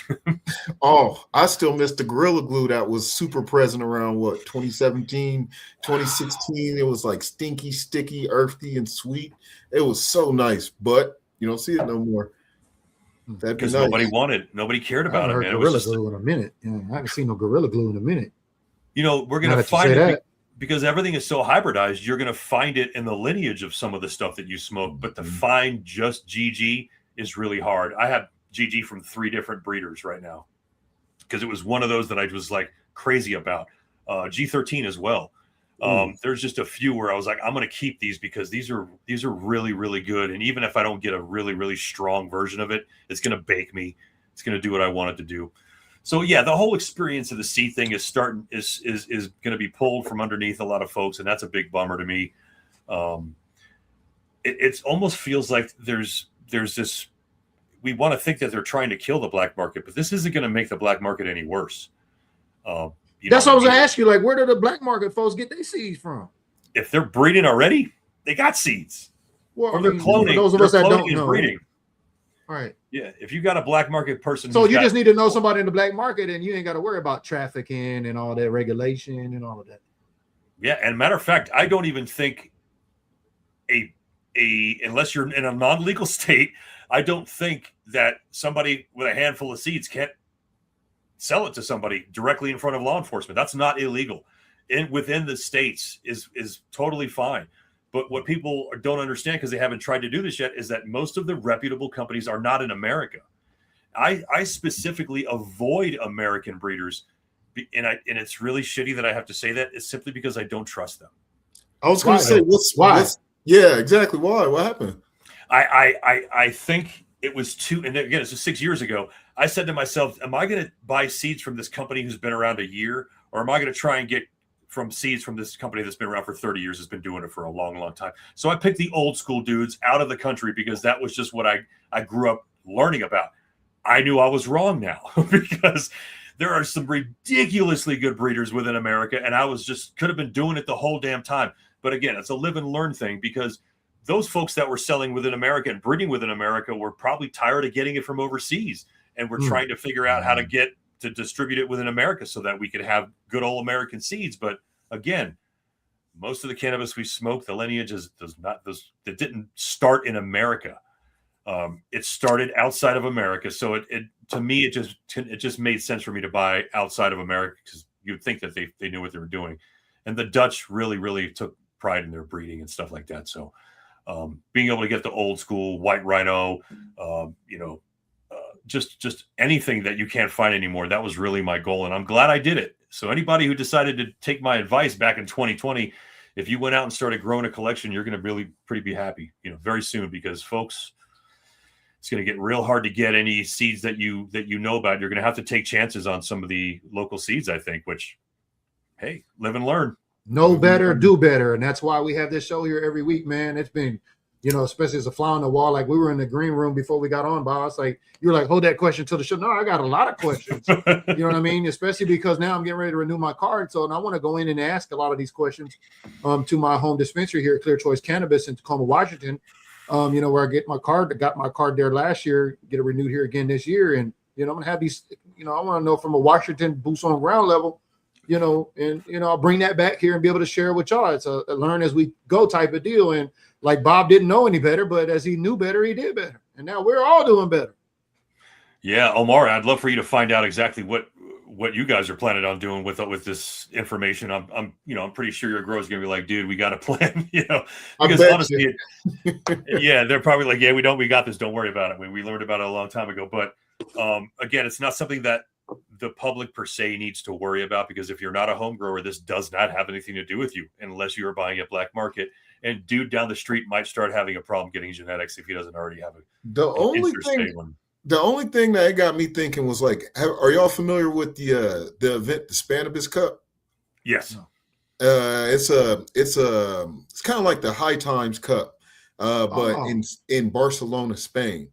Oh, I still miss the Gorilla Glue that was super present around 2017, 2016. It was like stinky, sticky, earthy, and sweet. It was so nice, but you don't see it no more. Because nobody cared about it, man. Gorilla Glue in a minute. Yeah, I haven't seen no Gorilla Glue in a minute. You know, we're gonna find it. Because everything is so hybridized, you're going to find it in the lineage of some of the stuff that you smoke. But to find just GG is really hard. I have GG from 3 different breeders right now because it was one of those that I was like crazy about. G13 as well. There's just a few where I was like, I'm going to keep these because these are really, really good. And even if I don't get a really, really strong version of it, it's going to bake me. It's going to do what I want it to do. So yeah, the whole experience of the seed thing is going to be pulled from underneath a lot of folks, and that's a big bummer to me. it almost feels like there's this. We want to think that they're trying to kill the black market, but this isn't going to make the black market any worse. That's what I was going to ask you. Like, where do the black market folks get their seeds from? If they're breeding already, they got seeds. Well, or they're cloning. Those of us that don't know. Breeding. Right. Yeah. If you got a black market person, so you just need to know somebody in the black market, and you ain't got to worry about trafficking and all that regulation and all of that. Yeah. And matter of fact, I don't even think unless you're in a non-legal state, I don't think that somebody with a handful of seeds can't sell it to somebody directly in front of law enforcement. That's not illegal. Within the states is totally fine. But what people don't understand, because they haven't tried to do this yet, is that most of the reputable companies are not in America. I specifically avoid American breeders, and it's really shitty that I have to say that. It's simply because I don't trust them. I was going to say, why? Yeah, exactly. Why? What happened? I think it was and again, it's 6 years ago. I said to myself, am I going to buy seeds from this company who's been around a year, or am I going to try and get seeds from this company that's been around for 30 years, has been doing it for a long, long time? So I picked the old school dudes out of the country because that was just what I grew up learning about. I knew I was wrong now because there are some ridiculously good breeders within America, and I could have been doing it the whole damn time. But again, it's a live and learn thing, because those folks that were selling within America and breeding within America were probably tired of getting it from overseas, and we're trying to figure out how to distribute it within America so that we could have good old American seeds. But again, most of the cannabis we smoke, the lineage it didn't start in America. It started outside of America. So to me, it just made sense for me to buy outside of America, because you'd think that they knew what they were doing. And the Dutch really, really took pride in their breeding and stuff like that. So being able to get the old school white rhino, just anything that you can't find anymore, that was really my goal. And I'm glad I did it. So anybody who decided to take my advice back in 2020, if you went out and started growing a collection, you're going to really pretty be happy, very soon, because folks, it's going to get real hard to get any seeds that you know about. You're going to have to take chances on some of the local seeds, I think, which, hey, live and learn. Know better, do better. And that's why we have this show here every week, man. It's been, especially as a fly on the wall. Like, we were in the green room before we got on, Bob. It's like, you're like, hold that question till the show. No, I got a lot of questions. You know what I mean? Especially because now I'm getting ready to renew my card. So, and I want to go in and ask a lot of these questions to my home dispensary here at Clear Choice Cannabis in Tacoma, Washington. Where I get my card. I got my card there last year, get it renewed here again this year. And, I'm going to have these, I want to know from a Washington boots on ground level, I'll bring that back here and be able to share with y'all. It's a learn as we go type of deal. And like Bob didn't know any better, but as he knew better, he did better. And now we're all doing better. Yeah, Omar, I'd love for you to find out exactly what you guys are planning on doing with this information. I'm pretty sure your growers are gonna be like, dude, we got a plan, because honestly, yeah, they're probably like, yeah, we got this. Don't worry about it. We learned about it a long time ago. But again, it's not something that the public per se needs to worry about, because if you're not a home grower, this does not have anything to do with you unless you are buying at black market. And dude down the street might start having a problem getting genetics if he doesn't already have The only thing that got me thinking was like, are y'all familiar with the event, the Cannabis Cup? Yes. It's kind of like the High Times Cup, but in Barcelona, Spain.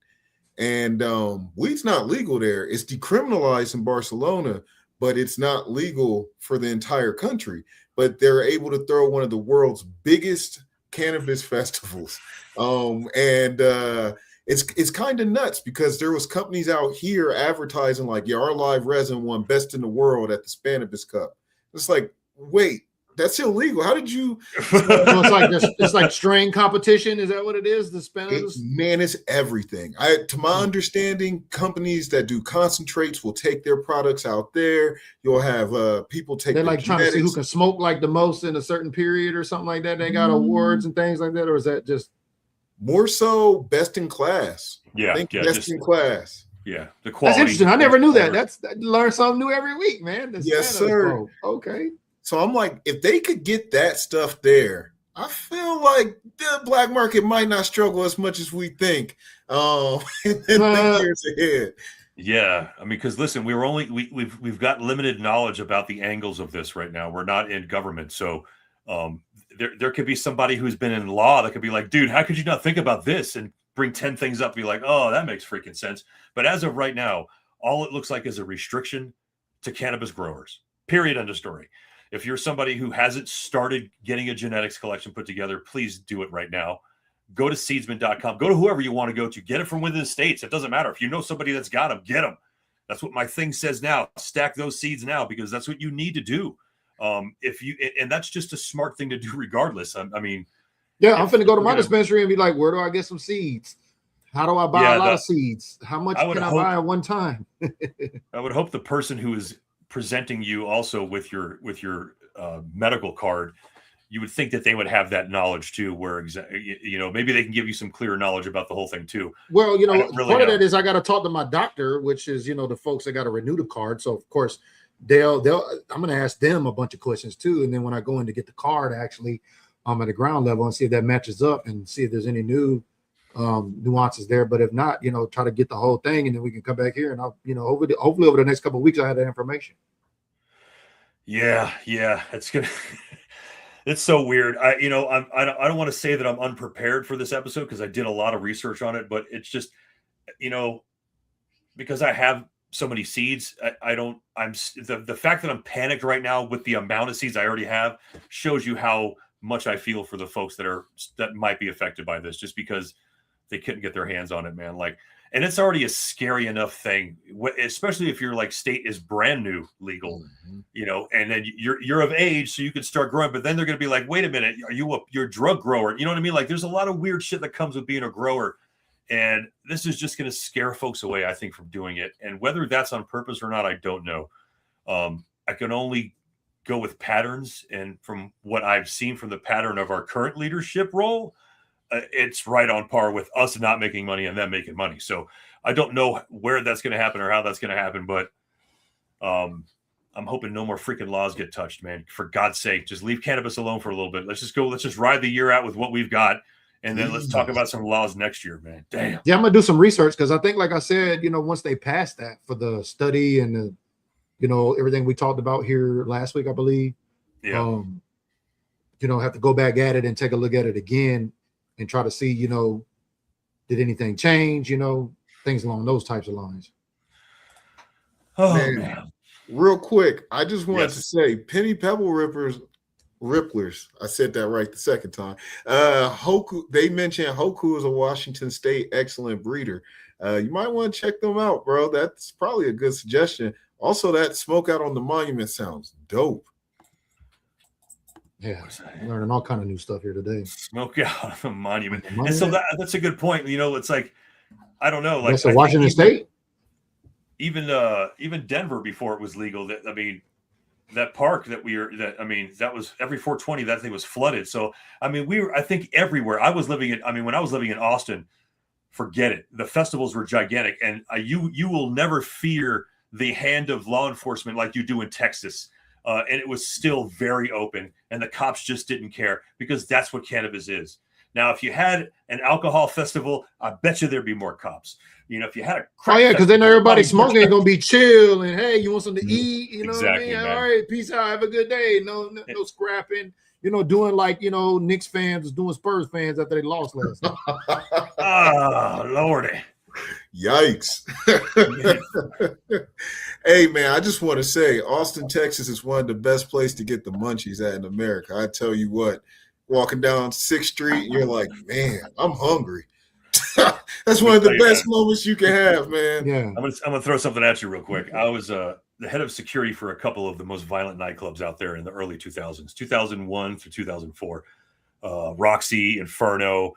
And weed's not legal there. It's decriminalized in Barcelona, but it's not legal for the entire country. But they're able to throw one of the world's biggest cannabis festivals. It's kind of nuts, because there was companies out here advertising like, yeah, our live resin won best in the world at the Cannabis Cup. It's like, wait, that's illegal. How did you? It's like strain competition. Is that what it is? The Cannabis? Man, it's everything. To my understanding, companies that do concentrates will take their products out there. You'll have people take. They're like trying to see who can smoke like the most in a certain period or something like that. They got awards and things like that, or is that just more so best in class? Yeah, best in class. Yeah, the That's quality. interesting. I never knew that. I learn something new every week, man. Yes, sir. Okay. So I'm like, if they could get that stuff there, I feel like the black market might not struggle as much as we think. Years ahead. Yeah, I mean, because listen, we've got limited knowledge about the angles of this right now. We're not in government, so there could be somebody who's been in law that could be like, dude, how could you not think about this? And bring 10 things up, be like, oh, that makes freaking sense. But as of right now, all it looks like is a restriction to cannabis growers. Period. End of story. If you're somebody who hasn't started getting a genetics collection put together, please do it right now. Go to seedsman.com. Go to whoever you want to go to. Get it from within the states. It doesn't matter. If you know somebody that's got them, get them. That's what my thing says now. Stack those seeds now, because that's what you need to do. And that's just a smart thing to do regardless. I mean, yeah, I'm finna go to my dispensary and be like, where do I get some seeds? How do I buy a lot of seeds? How much can I buy at one time? I would hope the person who is presenting you also with your medical card, you would think that they would have that knowledge too, where maybe they can give you some clear knowledge about the whole thing too. Well, part of that is I got to talk to my doctor, which is, the folks that got to renew the card. So of course I'm going to ask them a bunch of questions too. And then when I go in to get the card, actually, at the ground level, and see if that matches up and see if there's any new nuances there. But if not, try to get the whole thing, and then we can come back here and I'll, hopefully over the next couple of weeks, I have that information. Yeah. It's gonna. It's so weird. I don't want to say that I'm unprepared for this episode, because I did a lot of research on it, but it's just, because I have so many seeds, the fact that I'm panicked right now with the amount of seeds I already have shows you how much I feel for the folks that might be affected by this, just because they couldn't get their hands on it, man. Like, and it's already a scary enough thing, especially if your state is brand new legal, and then you're of age, so you can start growing. But then they're going to be like, wait a minute, you're a drug grower? You know what I mean? Like, there's a lot of weird shit that comes with being a grower, and this is just going to scare folks away, I think, from doing it. And whether that's on purpose or not, I don't know. I can only go with patterns, and from what I've seen from the pattern of our current leadership role, it's right on par with us not making money and them making money. So I don't know where that's going to happen or how that's going to happen, but I'm hoping no more freaking laws get touched, man. For God's sake, just leave cannabis alone for a little bit. Let's just ride the year out with what we've got, and then let's talk about some laws next year, man. Damn. Yeah, I'm gonna do some research, because I think, like I said, once they pass that for the study and the, everything we talked about here last week, I believe. Yeah. Have to go back at it and take a look at it again and try to see, did anything change, things along those types of lines. Oh, man. Real quick, I just wanted to say, Penny Pebble Ripplers, I said that right the second time. Hoku, they mentioned Hoku is a Washington State excellent breeder. You might want to check them out, bro. That's probably a good suggestion. Also, that smoke out on the monument sounds dope. Yeah, I'm learning all kind of new stuff here today. Smoke out on the monument. And so that's a good point. It's like, I don't know. Like, that's Washington State? Even Denver, before it was legal, that park that was every 420, that thing was flooded. So, I think everywhere. when I was living in Austin, forget it. The festivals were gigantic, and you will never fear the hand of law enforcement like you do in Texas. And it was still very open, and the cops just didn't care, because that's what cannabis is. Now, if you had an alcohol festival, I bet you there't be more cops. If you had a crack because then everybody smoking ain't gonna be chill, and hey, you want something to eat? Exactly, what I mean? All right, peace out, have a good day. No scrapping. Doing like Knicks fans was doing Spurs fans after they lost last night. Oh, Lordy. Yikes. Hey, man, I just want to say Austin, Texas is one of the best places to get the munchies at in America. I tell you what, walking down 6th Street, you're like, man, I'm hungry. That's one of the best moments you can have, man. Yeah. I'm gonna throw something at you real quick. I was the head of security for a couple of the most violent nightclubs out there in the early 2000s, 2001 through 2004. Roxy, Inferno,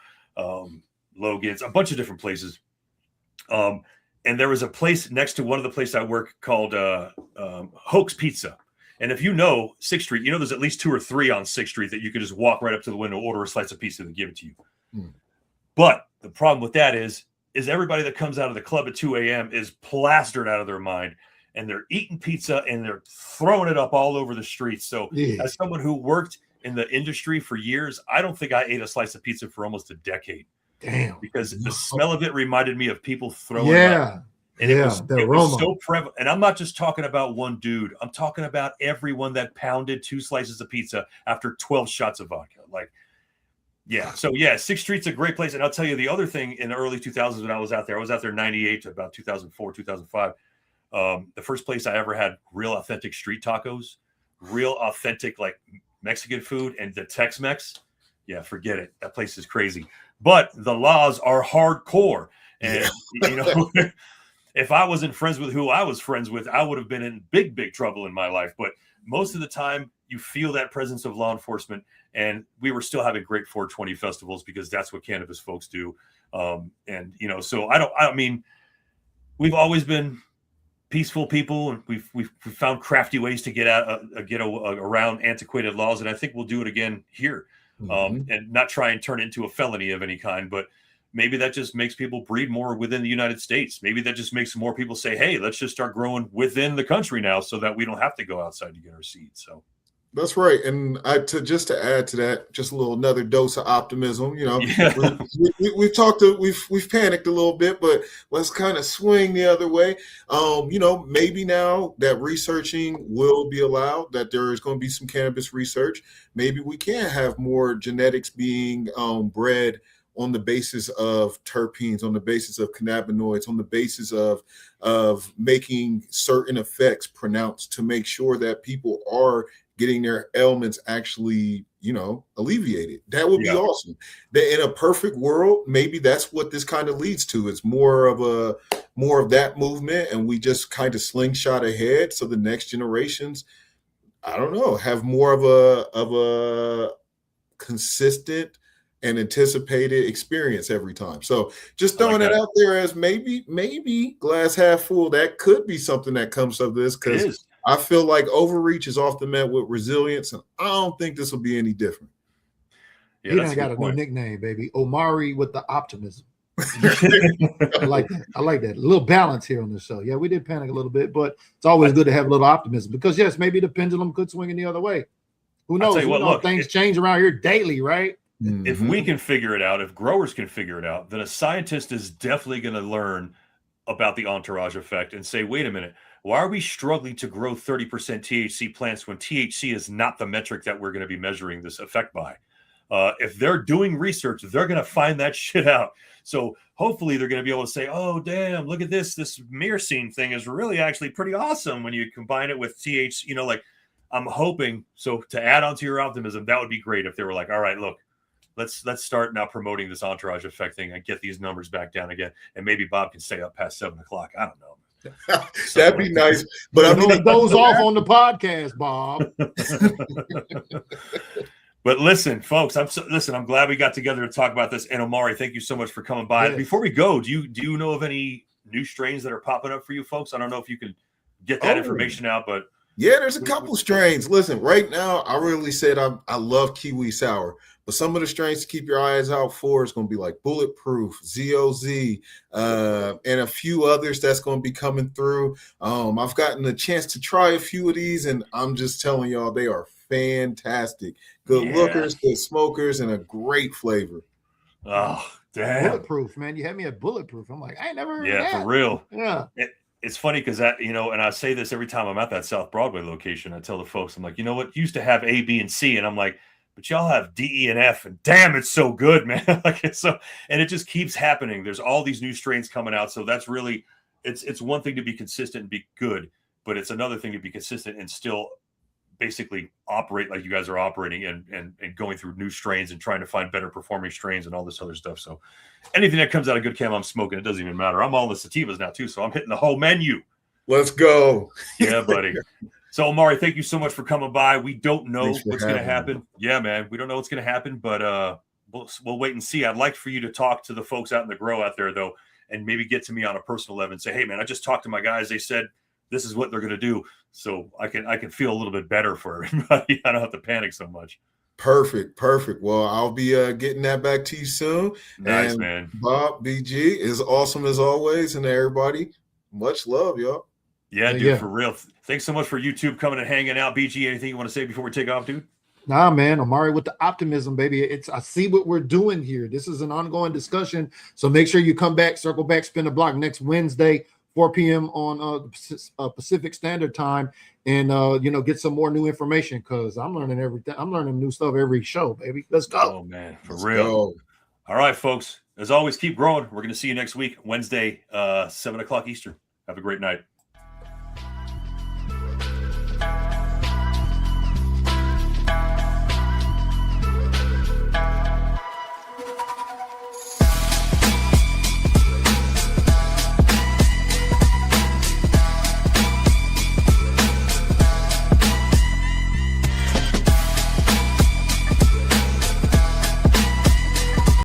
Logan's, a bunch of different places. And there was a place next to one of the places I work called Hoax Pizza. And if 6th Street, there's at least 2 or 3 on 6th Street that you could just walk right up to the window, order a slice of pizza, and give it to you. But the problem with that is everybody that comes out of the club at 2 a.m. is plastered out of their mind, and they're eating pizza and they're throwing it up all over the streets. So as someone who worked in the industry for years, I don't think I ate a slice of pizza for almost a decade. Damn. Because the smell of it reminded me of people throwing up. And the it aroma. was so prevalent. And I'm not just talking about one dude. I'm talking about everyone that pounded 2 slices of pizza after 12 shots of vodka. Like, yeah. So yeah, 6th Street's a great place. And I'll tell you the other thing in the early 2000s when I was out there 98 to about 2004, 2005. The first place I ever had real authentic street tacos, real authentic like Mexican food, and the Tex-Mex. Yeah, forget it. That place is crazy. But the laws are hardcore. And, you know, if I wasn't friends with who I was friends with, I would have been in big, big trouble in my life. But most of the time, you feel that presence of law enforcement. And we were still having great 420 festivals because that's what cannabis folks do. And, you know, so I mean, we've always been peaceful people, and we've found crafty ways to get around antiquated laws. And I think we'll do it again here. And not try and turn it into a felony of any kind, but maybe that just makes people breed more within the United States. Maybe that just makes more people say, hey, let's just start growing within the country now so that we don't have to go outside to get our seeds. So that's right. And to add to that, just a little another dose of optimism. You know, we've panicked a little bit, but let's kind of swing the other way. You know, maybe now that researching will be allowed, that there is going to be some cannabis research. Maybe we can have more genetics being bred on the basis of terpenes, on the basis of cannabinoids, on the basis of making certain effects pronounced to make sure that people are getting their ailments actually, you know, alleviated. That would be awesome. That in a perfect world, maybe that's what this kind of leads to. It's more of that movement, and we just kind of slingshot ahead so the next generations, I don't know, have more of a consistent and anticipated experience every time. So just throwing it out there as maybe glass half full, that could be something that comes of this, because I feel like overreach is often met with resilience, and I don't think this will be any different. Yeah, he done got a new nickname, baby. Omari with the optimism. I like that. I like that. A little balance here on the show. Yeah, we did panic a little bit, but it's always good to have a little optimism, because yes, maybe the pendulum could swing in the other way. Who knows? Look, things change around here daily, right? If we can figure it out, if growers can figure it out, then a scientist is definitely going to learn about the entourage effect and say, wait a minute, why are we struggling to grow 30% THC plants when THC is not the metric that we're going to be measuring this effect by? If they're doing research, they're going to find that shit out. So hopefully they're going to be able to say, oh, damn, look at this. This myrcene thing is really actually pretty awesome when you combine it with THC. You know, like, I'm hoping, so to add on to your optimism, that would be great if they were like, all right, look, let's start now promoting this entourage effect thing and get these numbers back down again. And maybe Bob can stay up past 7 o'clock. I don't know. That'd be nice. But I mean, it goes off on the podcast, Bob. But listen, folks, I'm glad we got together to talk about this. And Omari, thank you so much for coming by. Yes. Before we go, do you know of any new strains that are popping up for you folks? I don't know if you can get that information out, but yeah, there's a couple strains. Listen, right now, I really said I love kiwi sour, but some of the strains to keep your eyes out for is going to be like Bulletproof, ZOZ, and a few others that's going to be coming through. I've gotten a chance to try a few of these, and I'm just telling y'all, they are fantastic. Good lookers, good smokers, and a great flavor. Oh, damn. Bulletproof, man. You had me at Bulletproof. I'm like, I ain't never heard of that. For real. Yeah. It's funny because that, you know, and I say this every time I'm at that South Broadway location. I tell the folks, I'm like, you know what? You used to have A, B, and C, and I'm like, but y'all have D, E, and F, and damn, it's so good, man. Like, it's so, and it just keeps happening. There's all these new strains coming out, so that's really, it's one thing to be consistent and be good, but it's another thing to be consistent and still basically operate like you guys are operating and going through new strains and trying to find better performing strains and all this other stuff. So anything that comes out of Good Cam, I'm smoking. It doesn't even matter. I'm all the sativas now too, so I'm hitting the whole menu. Let's go. Yeah, buddy. So Omari, thank you so much for coming by. We don't know what's going to happen. Yeah, man, we don't know what's going to happen, but we'll wait and see. I'd like for you to talk to the folks out in the grow out there though, and maybe get to me on a personal level and say, hey man, I just talked to my guys. They said this is what they're going to do. So I can feel a little bit better for everybody. I don't have to panic so much. Perfect. Well, I'll be getting that back to you soon. Nice, man. Bob, BG, is awesome as always. And everybody, much love, y'all. Yeah, dude, for real. Thanks so much for YouTube coming and hanging out. BG, anything you want to say before we take off, dude? Nah, man. Omari with the optimism, baby. I see what we're doing here. This is an ongoing discussion. So make sure you come back, circle back, spin the block next Wednesday, 4 p.m. on Pacific Standard Time, and get some more new information, because I'm learning everything. I'm learning new stuff every show, baby. Let's go. Oh man, for Let's real. go. All right, folks. As always, keep growing. We're going to see you next week, Wednesday, 7 o'clock Eastern. Have a great night.